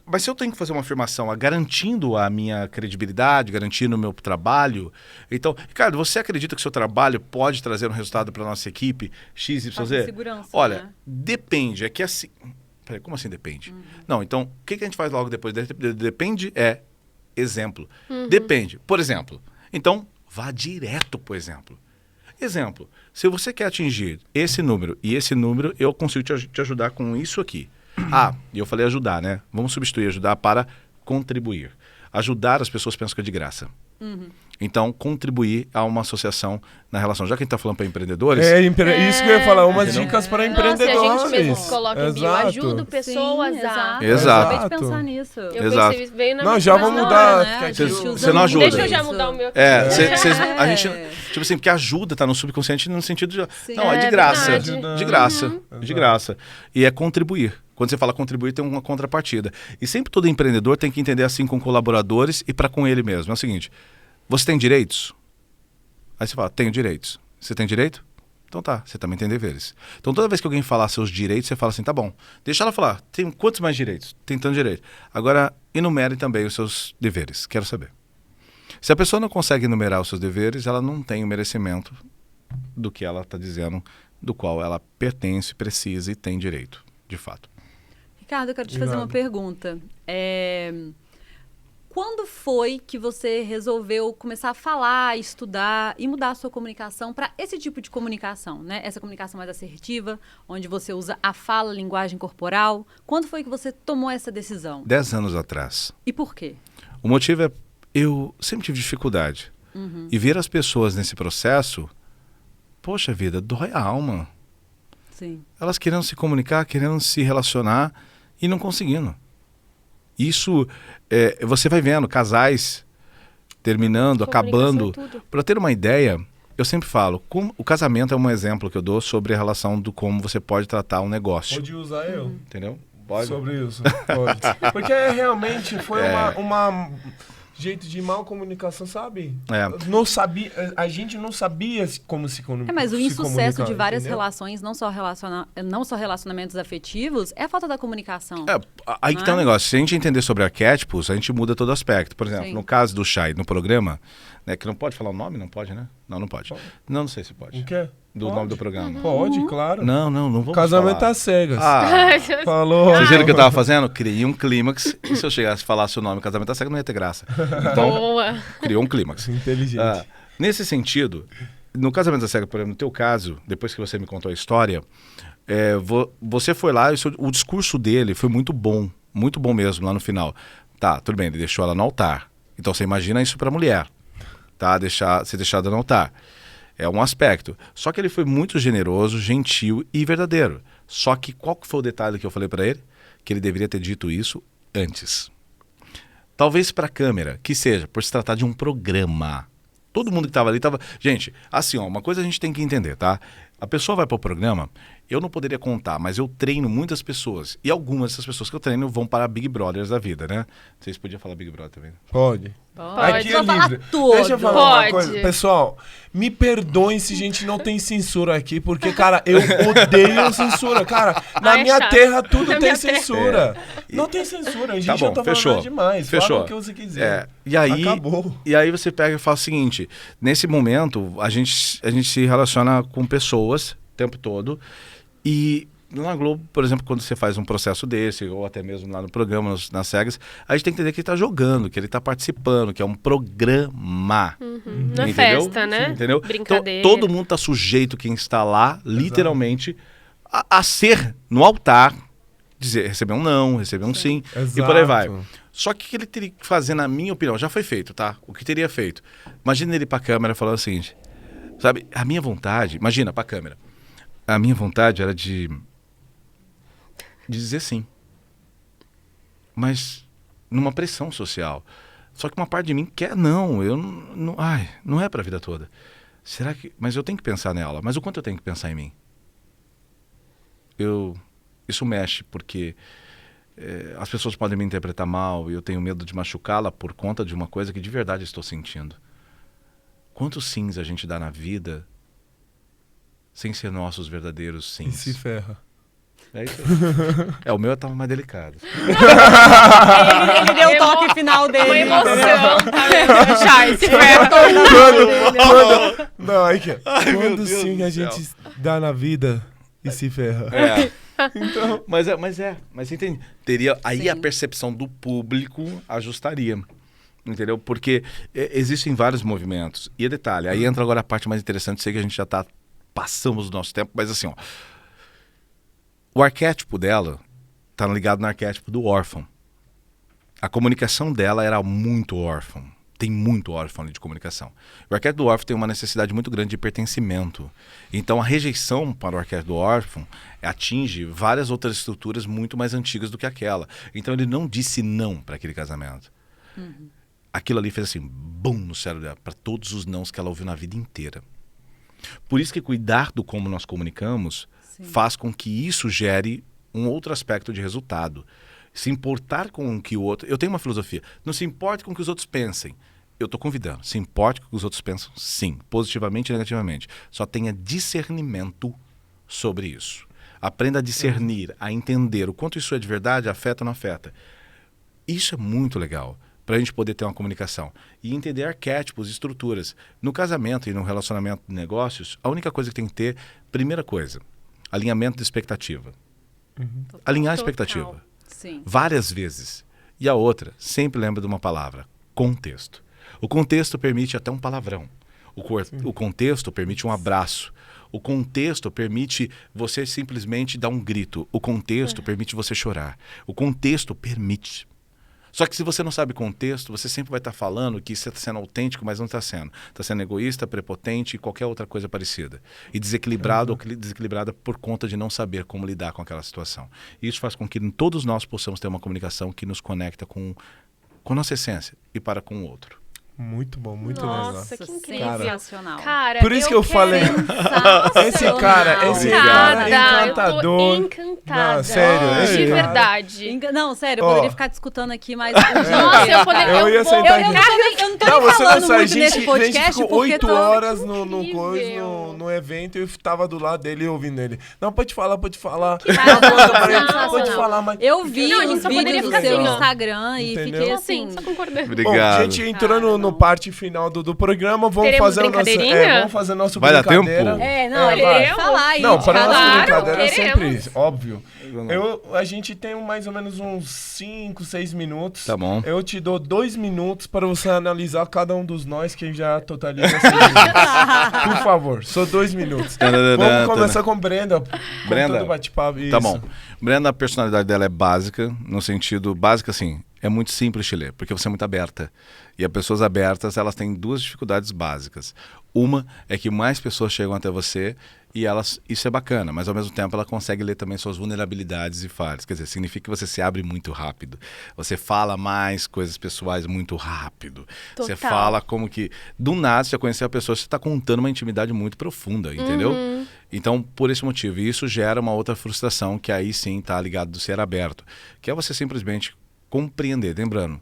Mas se eu tenho que fazer uma afirmação garantindo a minha credibilidade, garantindo o meu trabalho, então, Ricardo, você acredita que o seu trabalho pode trazer um resultado para a nossa equipe XYZ? Segurança, olha, né? Depende, é que assim... Peraí, como assim depende? Não, então, o que a gente faz logo depois? Depende é exemplo. Depende. Por exemplo, então, vá direto pro exemplo. Exemplo, se você quer atingir esse número e esse número, eu consigo te ajudar com isso aqui. E eu falei ajudar, né? Vamos substituir ajudar para contribuir. Ajudar, as pessoas pensam que é de graça. Então, contribuir a uma associação na relação. Já que a gente está falando para empreendedores... Isso que eu ia falar, umas dicas para empreendedores. Nossa, a gente mesmo coloca em bio, ajuda pessoas a... Exato. Acabei de pensar nisso. Eu pensei, veio na não, já vou mudar. Né? Você não ajuda. Deixa eu já mudar o meu. A gente... Tipo assim, porque ajuda, tá no subconsciente no sentido de... Não, é de graça. De graça. De graça. E é contribuir. Quando você fala contribuir, tem uma contrapartida. E sempre todo empreendedor tem que entender assim com colaboradores e para com ele mesmo. É o seguinte, você tem direitos? Aí você fala, tenho direitos. Você tem direito? Então tá, você também tem deveres. Então toda vez que alguém falar seus direitos, você fala assim, tá bom, deixa ela falar, tem quantos mais direitos? Tem tanto direito. Agora, enumere também os seus deveres, quero saber. Se a pessoa não consegue enumerar os seus deveres, ela não tem o merecimento do que ela está dizendo, do qual ela pertence, precisa e tem direito, de fato. Ricardo, eu quero te fazer uma pergunta. Quando foi que você resolveu começar a falar, estudar e mudar a sua comunicação para esse tipo de comunicação, né? Essa comunicação mais assertiva, onde você usa a fala, a linguagem corporal. Quando foi que você tomou essa decisão? 10 anos atrás. E por quê? O motivo é, eu sempre tive dificuldade. E ver as pessoas nesse processo, poxa vida, dói a alma. Sim. Elas querendo se comunicar, querendo se relacionar e não conseguindo. Isso, você vai vendo casais terminando, acabando. Para ter uma ideia, eu sempre falo, o casamento é um exemplo que eu dou sobre a relação do como você pode tratar um negócio. Pode usar eu. Entendeu? Pode. Sobre isso, pode. Porque realmente foi uma jeito de mal comunicação, sabe? Não sabia, a gente não sabia como se comunicar. Mas o insucesso de várias relações, não só relacionamentos afetivos, é a falta da comunicação. Aí que tá um negócio. Se a gente entender sobre arquétipos, a gente muda todo aspecto. Por exemplo, no caso do Chay, no programa, né, que não pode falar o nome, não pode, né? Não pode. Não sei se pode. O quê? Do nome do programa. Pode, claro. Não vamos Casamento falar. às cegas. Falou. Vocês viram o que eu tava fazendo? Criei um clímax. E se eu chegasse a falar seu nome, Casamento às cegas, não ia ter graça. Então, criou um clímax. Inteligente. Nesse sentido, no Casamento às cegas, por exemplo, no teu caso, depois que você me contou a história, você foi lá e o discurso dele foi muito bom mesmo lá no final. Tá, tudo bem, ele deixou ela no altar. Então você imagina isso pra mulher. Tá, ser deixada no altar. É um aspecto. Só que ele foi muito generoso, gentil e verdadeiro. Só que qual que foi o detalhe que eu falei para ele? Que ele deveria ter dito isso antes. Talvez para a câmera, que seja, por se tratar de um programa. Todo mundo que estava ali estava... Gente, assim, uma coisa a gente tem que entender, tá? A pessoa vai para o programa, eu não poderia contar, mas eu treino muitas pessoas. E algumas dessas pessoas que eu treino vão para Big Brothers da vida, né? Vocês podiam falar Big Brother também? Pode. Aqui é livre. Tudo. Deixa eu falar uma coisa. Pessoal, me perdoem se a gente não tem censura aqui, porque, cara, eu odeio censura. Cara, na minha terra tudo tem censura. Não tem censura. A gente não tá falando demais. Fechou. Fala o que você quiser. Acabou. E aí você pega e fala o seguinte, nesse momento, a gente se relaciona com pessoas o tempo todo e... Na Globo, por exemplo, quando você faz um processo desse, ou até mesmo lá no programa, nas cegas, a gente tem que entender que ele está jogando, que ele está participando, que é um programa. Na festa, né? Entendeu? Brincadeira. Então, todo mundo está sujeito, quem está lá, literalmente, a ser no altar, receber um não, receber um sim, e por aí vai. Só que o que ele teria que fazer, na minha opinião, já foi feito, tá? O que teria feito? Imagina ele para a câmera falando o seguinte, sabe, a minha vontade, imagina para a câmera, a minha vontade era de dizer sim, mas numa pressão social. Só que uma parte de mim quer não, não é para a vida toda. Será que? Mas eu tenho que pensar nela. Mas o quanto eu tenho que pensar em mim? Isso mexe porque as pessoas podem me interpretar mal e eu tenho medo de machucá-la por conta de uma coisa que de verdade estou sentindo. Quantos sims a gente dá na vida sem ser nossos verdadeiros sims? E se ferra. É isso. O meu estava mais delicado. ele deu o toque final dele. Uma emoção, tá vendo? Quando sim a gente dá na vida e se ferra. Então... Mas entende? Aí a percepção do público ajustaria. Entendeu? Porque existem vários movimentos. E detalhe, aí entra agora a parte mais interessante, sei que a gente já passamos do nosso tempo, mas assim, o arquétipo dela está ligado no arquétipo do órfão. A comunicação dela era muito órfã. Tem muito órfão ali de comunicação. O arquétipo do órfão tem uma necessidade muito grande de pertencimento. Então a rejeição para o arquétipo do órfão atinge várias outras estruturas muito mais antigas do que aquela. Então ele não disse não para aquele casamento. Aquilo ali fez assim, bum, no cérebro dela, para todos os nãos que ela ouviu na vida inteira. Por isso que cuidar do como nós comunicamos faz com que isso gere um outro aspecto de resultado. Se importar com o que o outro... Eu tenho uma filosofia. Não se importe com o que os outros pensem. Eu estou convidando. Se importe com o que os outros pensam, sim. Positivamente e negativamente. Só tenha discernimento sobre isso. Aprenda a discernir, a entender o quanto isso é de verdade, afeta ou não afeta. Isso é muito legal para a gente poder ter uma comunicação. E entender arquétipos, estruturas. No casamento e no relacionamento de negócios, a única coisa que tem que ter, primeira coisa, alinhamento de expectativa. Alinhar a expectativa. Sim. Várias vezes. E a outra, sempre lembra de uma palavra, contexto. O contexto permite até um palavrão. O contexto permite um abraço. O contexto permite você simplesmente dar um grito. O contexto permite você chorar. O contexto permite. Só que se você não sabe contexto, você sempre vai estar falando que você está sendo autêntico, mas não está sendo. Está sendo egoísta, prepotente e qualquer outra coisa parecida. E desequilibrado ou desequilibrada por conta de não saber como lidar com aquela situação. E isso faz com que todos nós possamos ter uma comunicação que nos conecta com nossa essência e para com o outro. Muito bom, muito legal. Nossa, que incrível. Sensacional. Cara, por isso que eu falei. Esse cara encantador. Eu tô encantada. Não, sério. De verdade. Não, sério, eu poderia ficar disputando aqui, mas... Nossa, eu poderia... Eu ia sentar aqui. Eu não tô nem falando muito nesse podcast, a gente ficou porque 8 horas no evento e eu tava do lado dele e ouvindo ele. Não, pode falar. Pode falar, mas... Eu vi os vídeos do seu assim, Instagram e fiquei assim... Só concordando. Obrigado. Bom, a gente entrou no parte final do programa, vamos fazer o nosso Vai dar brincadeira. tempo? Ele vai falar aí. Não, para nossa Claro, brincadeira é sempre queremos. óbvio. A gente tem mais ou menos uns 5, 6 minutos. Tá bom. Eu te dou 2 minutos para você analisar cada um dos nós, que já totaliza 6 minutos. Por favor, só 2 minutos. Vamos começar com Brenda. Brenda, todo bate-papo. Tá bom. Brenda, a personalidade dela é básica, no sentido básico assim, é muito simples de ler, porque você é muito aberta. E as pessoas abertas, elas têm 2 dificuldades básicas. Uma é que mais pessoas chegam até você e isso é bacana, mas ao mesmo tempo ela consegue ler também suas vulnerabilidades e falhas. Quer dizer, significa que você se abre muito rápido. Você fala mais coisas pessoais muito rápido. Total. Você fala como que, do nada, você já conhecer a pessoa, você está contando uma intimidade muito profunda, entendeu? Então, por esse motivo, e isso gera uma outra frustração que aí sim está ligado do ser aberto, que é você simplesmente compreender, lembrando,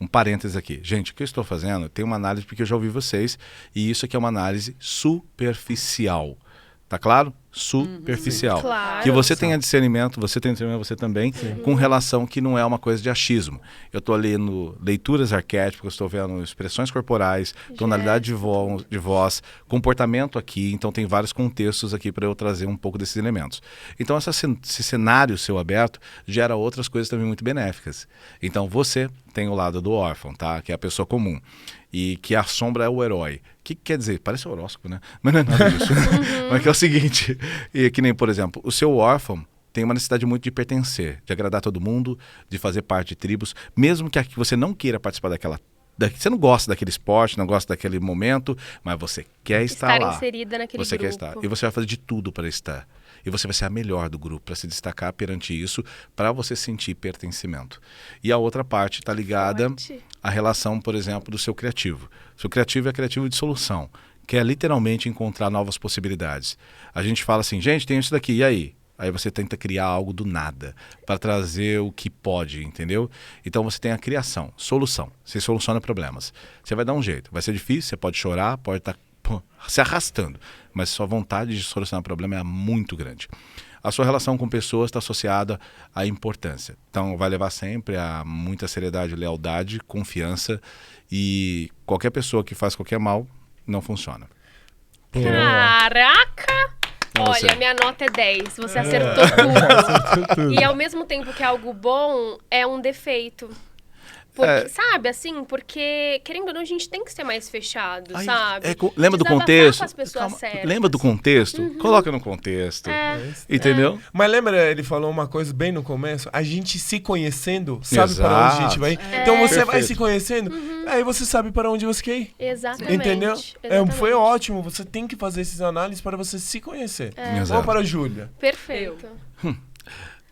um parênteses aqui. Gente, o que eu estou fazendo tem uma análise porque eu já ouvi vocês e isso aqui é uma análise superficial. Tá claro? Superficial. Claro. Que você tenha discernimento, você também, com relação que não é uma coisa de achismo. Eu estou lendo leituras arquétipicas, estou vendo expressões corporais, tonalidade de voz, comportamento aqui, então tem vários contextos aqui para eu trazer um pouco desses elementos. Então esse cenário seu aberto gera outras coisas também muito benéficas. Então você tem o lado do órfão, tá? Que é a pessoa comum. E que a sombra é o herói. O que quer dizer? Parece horóscopo, né? Mas não é nada disso. Mas que é o seguinte, e que nem, por exemplo, o seu órfão tem uma necessidade muito de pertencer, de agradar todo mundo, de fazer parte de tribos, mesmo que você não queira participar você não gosta daquele esporte, não gosta daquele momento, mas você quer estar lá. Inserida naquele você grupo. quer estar. E você vai fazer de tudo para estar. E você vai ser a melhor do grupo para se destacar perante isso, para você sentir pertencimento. E a outra parte está ligada à relação, por exemplo, do seu criativo. O seu criativo é criativo de solução, que é literalmente encontrar novas possibilidades. A gente fala assim, gente, tem isso daqui, e aí? Aí você tenta criar algo do nada para trazer o que pode, entendeu? Então você tem a criação, solução. Você soluciona problemas. Você vai dar um jeito. Vai ser difícil, você pode chorar, pode estar se arrastando, mas sua vontade de solucionar o problema é muito grande. A sua relação com pessoas está associada à importância. Então vai levar sempre a muita seriedade, lealdade, confiança e qualquer pessoa que faz qualquer mal não funciona. Caraca! Olha, minha nota é 10. Você acertou tudo. E ao mesmo tempo que é algo bom, é um defeito. Porque, sabe, assim, porque, querendo ou não, a gente tem que ser mais fechado, sabe? Lembra do contexto? Com as pessoas certas. Lembra do contexto? Coloca no contexto. Entendeu? Mas lembra, ele falou uma coisa bem no começo? A gente se conhecendo, sabe para onde a gente vai? Então você vai se conhecendo, aí você sabe para onde você quer ir. Exatamente. Entendeu? Exatamente. Foi ótimo. Você tem que fazer esses análises para você se conhecer. Vamos para a Júlia. Perfeito.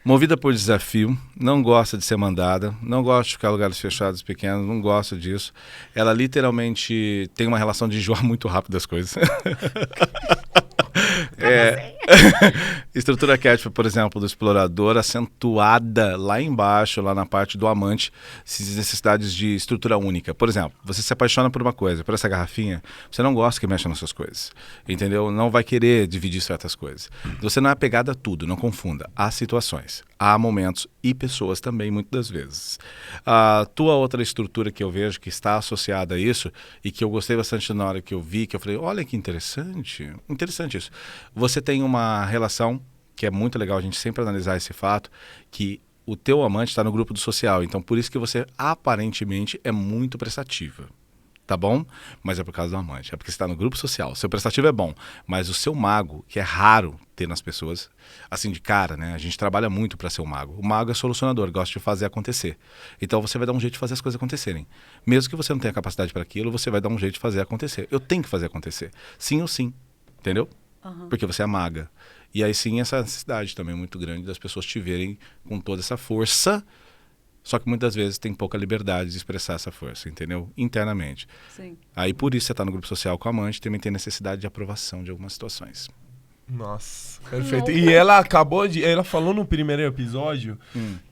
Movida por desafio, não gosta de ser mandada, não gosta de ficar em lugares fechados pequenos, não gosta disso. Ela literalmente tem uma relação de enjoar muito rápido das coisas. Estrutura arquétipa, por exemplo, do explorador, acentuada lá embaixo, lá na parte do amante, necessidades de estrutura única. Por exemplo, você se apaixona por uma coisa, por essa garrafinha, você não gosta que mexa nas suas coisas, entendeu? Não vai querer dividir certas coisas. Você não é apegado a tudo, não confunda. Há situações, há momentos e pessoas também, muitas das vezes. A tua outra estrutura que eu vejo que está associada a isso e que eu gostei bastante na hora que eu vi, que eu falei, olha que interessante isso. Você tem uma relação, que é muito legal a gente sempre analisar esse fato, que o teu amante está no grupo do social, então por isso que você aparentemente é muito prestativa. Tá bom? Mas é por causa do amante. É porque você está no grupo social. Seu prestativo é bom. Mas o seu mago, que é raro ter nas pessoas, assim de cara, né? A gente trabalha muito para ser um mago. O mago é solucionador, gosta de fazer acontecer. Então você vai dar um jeito de fazer as coisas acontecerem. Mesmo que você não tenha capacidade para aquilo, você vai dar um jeito de fazer acontecer. Eu tenho que fazer acontecer. Sim ou sim. Entendeu? Porque você é maga. E aí sim, essa necessidade também muito grande das pessoas te verem com toda essa força. Só que muitas vezes tem pouca liberdade de expressar essa força, entendeu? Internamente. Sim. Aí por isso você está no grupo social com a amante, também tem necessidade de aprovação de algumas situações. Nossa, perfeito. E ela ela falou no primeiro episódio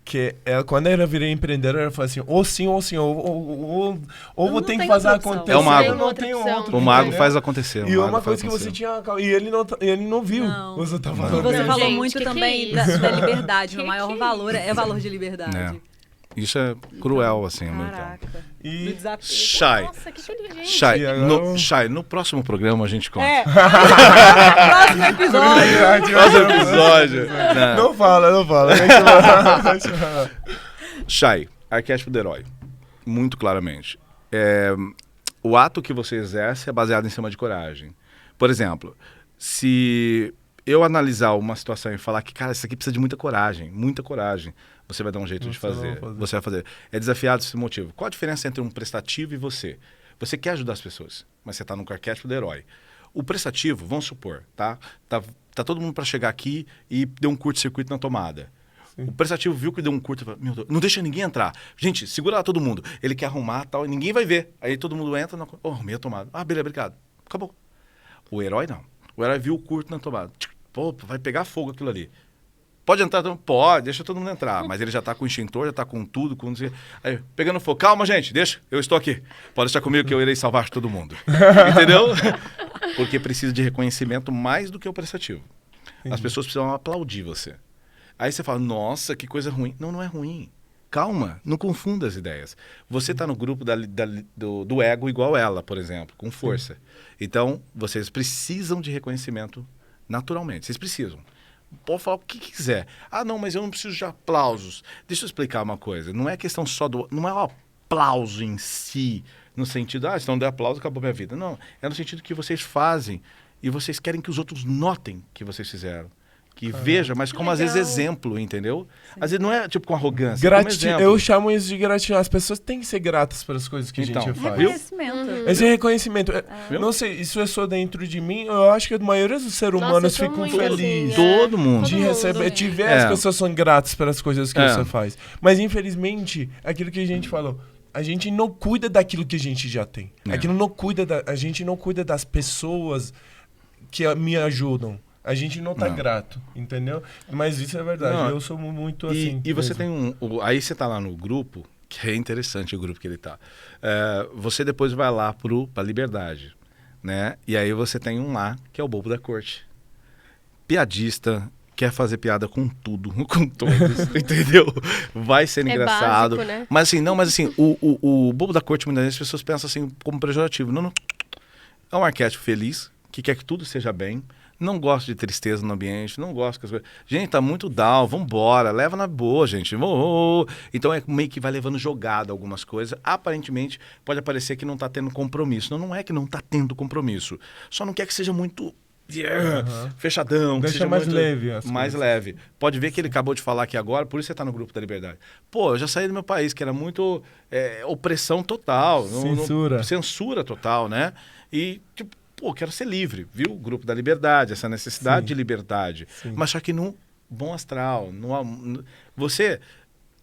que quando ela virou empreendedora, ela falou assim, ou sim, ou vou ter que fazer acontecer. É o mago. Não tem outro. O mago faz acontecer. E uma coisa que você tinha... E ele não viu. Não. Você tá E falando você bem. falou Gente, muito que também é isso? da liberdade. O maior valor é valor de liberdade. É. Isso é cruel, assim. Caraca. E... Do desafio. Shai. Nossa, que inteligente. Shai, no próximo programa a gente conta. Próximo episódio. Próximo episódio. Não fala. Shai, arquétipo do herói. Muito claramente. O ato que você exerce é baseado em cima de coragem. Por exemplo, se eu analisar uma situação e falar que, cara, isso aqui precisa de muita coragem, você vai dar um jeito de fazer. Você vai fazer. É desafiado esse motivo. Qual a diferença entre um prestativo e você? Você quer ajudar as pessoas, mas você está no arquétipo do herói. O prestativo, vamos supor, tá todo mundo para chegar aqui e deu um curto-circuito na tomada. Sim. O prestativo viu que deu um curto, meu Deus, não deixa ninguém entrar. Gente, segura lá todo mundo. Ele quer arrumar tal, e ninguém vai ver. Aí todo mundo entra, arrumei a tomada. Ah, beleza, obrigado. Acabou. O herói não. O herói viu o curto na tomada. Pô, vai pegar fogo aquilo ali. Pode entrar? Pode, deixa todo mundo entrar. Mas ele já tá com o extintor, já tá com tudo. Aí, pegando fogo. Calma, gente, deixa, eu estou aqui. Pode deixar comigo que eu irei salvar todo mundo. Entendeu? Porque precisa de reconhecimento mais do que o prestativo. As pessoas precisam aplaudir você. Aí você fala, nossa, que coisa ruim. Não, não é ruim. Calma, não confunda as ideias. Você está no grupo do ego igual ela, por exemplo, com força. Então, vocês precisam de reconhecimento naturalmente. Vocês precisam. Pode falar o que quiser. Ah, não, mas eu não preciso de aplausos. Deixa eu explicar uma coisa. Não é questão só do... Não é o aplauso em si, no sentido, se não der aplauso, acabou minha vida. Não, é no sentido que vocês fazem e vocês querem que os outros notem que vocês fizeram. Que veja, mas como às vezes exemplo, entendeu? Sim. Às vezes não é tipo com arrogância. Eu chamo isso de gratidão. As pessoas têm que ser gratas pelas coisas que a gente faz. Reconhecimento. Esse reconhecimento. Não sei, isso é só dentro de mim. Eu acho que a maioria dos seres humanos ficam felizes. Todo mundo. De receber, de ver as pessoas são gratas pelas coisas que você faz. Mas infelizmente, aquilo que a gente falou, a gente não cuida daquilo que a gente já tem. A gente não cuida das pessoas que me ajudam. A gente não tá grato, entendeu? Mas isso é verdade, eu sou muito assim. E você tem aí você tá lá no grupo, que é interessante o grupo que ele tá. Você depois vai lá pra Liberdade, né? E aí você tem um lá, que é o bobo da corte. Piadista, quer fazer piada com tudo, com todos, entendeu? Vai ser engraçado. Básico, né? Mas assim, o bobo da corte, muitas vezes as pessoas pensam assim como pejorativo. Não. É um arquétipo feliz, que quer que tudo seja bem. Não gosto de tristeza no ambiente, não gosto que as coisas... Gente, tá muito down, vambora, leva na boa, gente. Então é meio que vai levando jogado algumas coisas. Aparentemente, pode parecer que não tá tendo compromisso. Não é que não tá tendo compromisso. Só não quer que seja muito fechadão. Deixa que seja mais muito leve. Mais leve. Pode ver que ele acabou de falar aqui agora, por isso você tá no grupo da Liberdade. Pô, eu já saí do meu país, que era muito opressão total. Censura total, né? E, tipo, quero ser livre, viu? O grupo da liberdade, essa necessidade de liberdade. Sim. Mas só que no bom astral.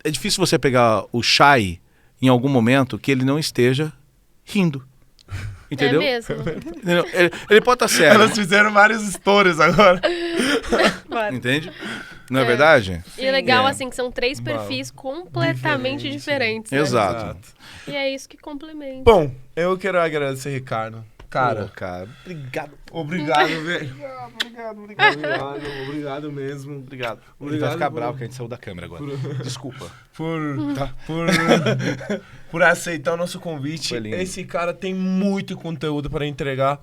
É difícil você pegar o Shai em algum momento que ele não esteja rindo. Entendeu? É mesmo. Ele pode estar sério. Elas fizeram várias stories agora. Entende? Não é verdade? E é legal, assim, que são 3 perfis completamente diferentes. Né? Exato. E é isso que complementa. Bom, eu quero agradecer, Ricardo. Cara, obrigado. Obrigado, velho. Obrigado mesmo. Obrigado. Ele vai ficar bravo que a gente saiu da câmera agora. Desculpa. Por aceitar o nosso convite. Foi lindo. Esse cara tem muito conteúdo para entregar.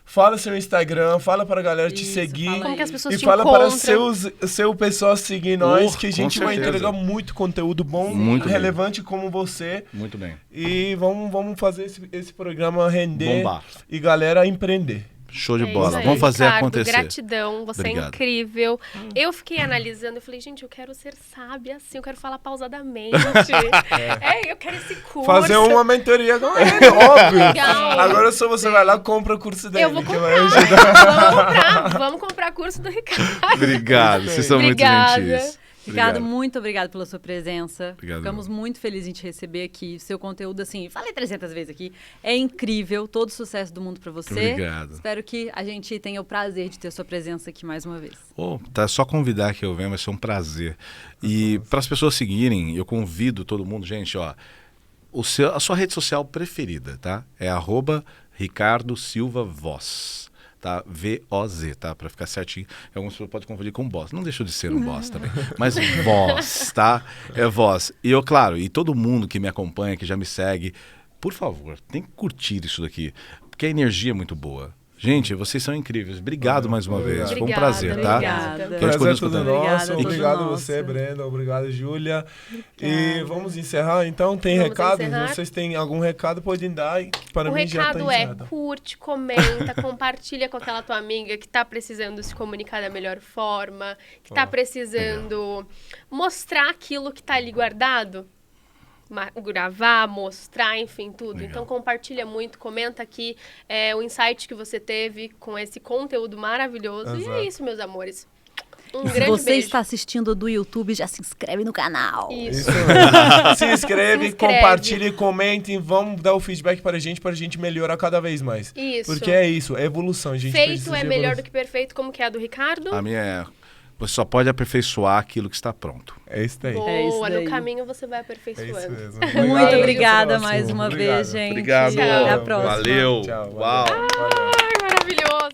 Fala seu Instagram, fala pra galera te seguir. Como que as pessoas e te fala encontram. para seu pessoal seguir nós, que a gente vai certeza. entregar muito conteúdo bom, Muito relevante como você. Muito bem. E vamos fazer esse programa render Bombar. e galera empreender. Show de É bola. isso aí. Vamos fazer Ricardo, acontecer. Gratidão, você Obrigado. é incrível. Eu fiquei analisando, eu falei, gente, eu quero ser sábia assim, eu quero falar pausadamente. Eu quero esse curso. Fazer uma mentoria com ele, óbvio. Legal. Agora só você vai lá e compra o curso dele. Eu vou que comprar, vai ajudar. vamos comprar curso do Ricardo. Obrigado, vocês são Obrigada. muito gentis. Ricardo, muito obrigado pela sua presença. Obrigado. Ficamos muito felizes em te receber aqui. Seu conteúdo, assim, falei 300 vezes aqui, é incrível. Todo o sucesso do mundo para você. Obrigado. Espero que a gente tenha o prazer de ter sua presença aqui mais uma vez. Tá só convidar que eu venho, vai ser um prazer. E para as pessoas seguirem, eu convido todo mundo, gente, ó, a sua rede social preferida, tá? É @Ricardo Silva Voz. Tá? V-O-Z, tá? Pra ficar certinho. Algumas pessoas podem confundir com boss. Não deixou de ser um boss também. Mas voz, tá? É voz. E eu, claro, e todo mundo que me acompanha, que já me segue, por favor, tem que curtir isso daqui. Porque a energia é muito boa. Gente, vocês são incríveis. Obrigado mais uma vez. Foi um Obrigada, prazer, tá? obrigada. Que a gente Prazer poder é tudo escutar. nosso. Obrigada, Obrigado tudo você, nosso. Brenda. Obrigado, Júlia. E vamos encerrar, então? Tem Vamos recado? encerrar. Vocês têm algum recado? Podem dar. Para O mim já tá recado é, encerrado. curte, comenta, compartilha com aquela tua amiga que tá precisando se comunicar da melhor forma, que tá precisando mostrar aquilo que tá ali guardado. Gravar, mostrar, enfim, tudo. Legal. Então compartilha muito, comenta aqui o insight que você teve com esse conteúdo maravilhoso. E é Exato. isso, meus amores. Um Se grande você beijo. está assistindo do YouTube, já se inscreve no canal. Isso. Isso mesmo. Se inscreve, Se inscreve. compartilhe, comentem. Vamos dar o feedback pra gente melhorar cada vez mais. Isso. Porque é isso, é evolução. A gente Feito precisa é de melhor evolução. do que perfeito, como que é a do Ricardo? A minha é... Você só pode aperfeiçoar aquilo que está pronto. É isso daí. Boa, É isso daí. no caminho você vai É isso aperfeiçoando. mesmo. Muito obrigada Obrigado. mais uma Obrigado. vez, gente. Obrigado. Até a próxima. Valeu. Tchau. Uau. Valeu. Ai, maravilhoso.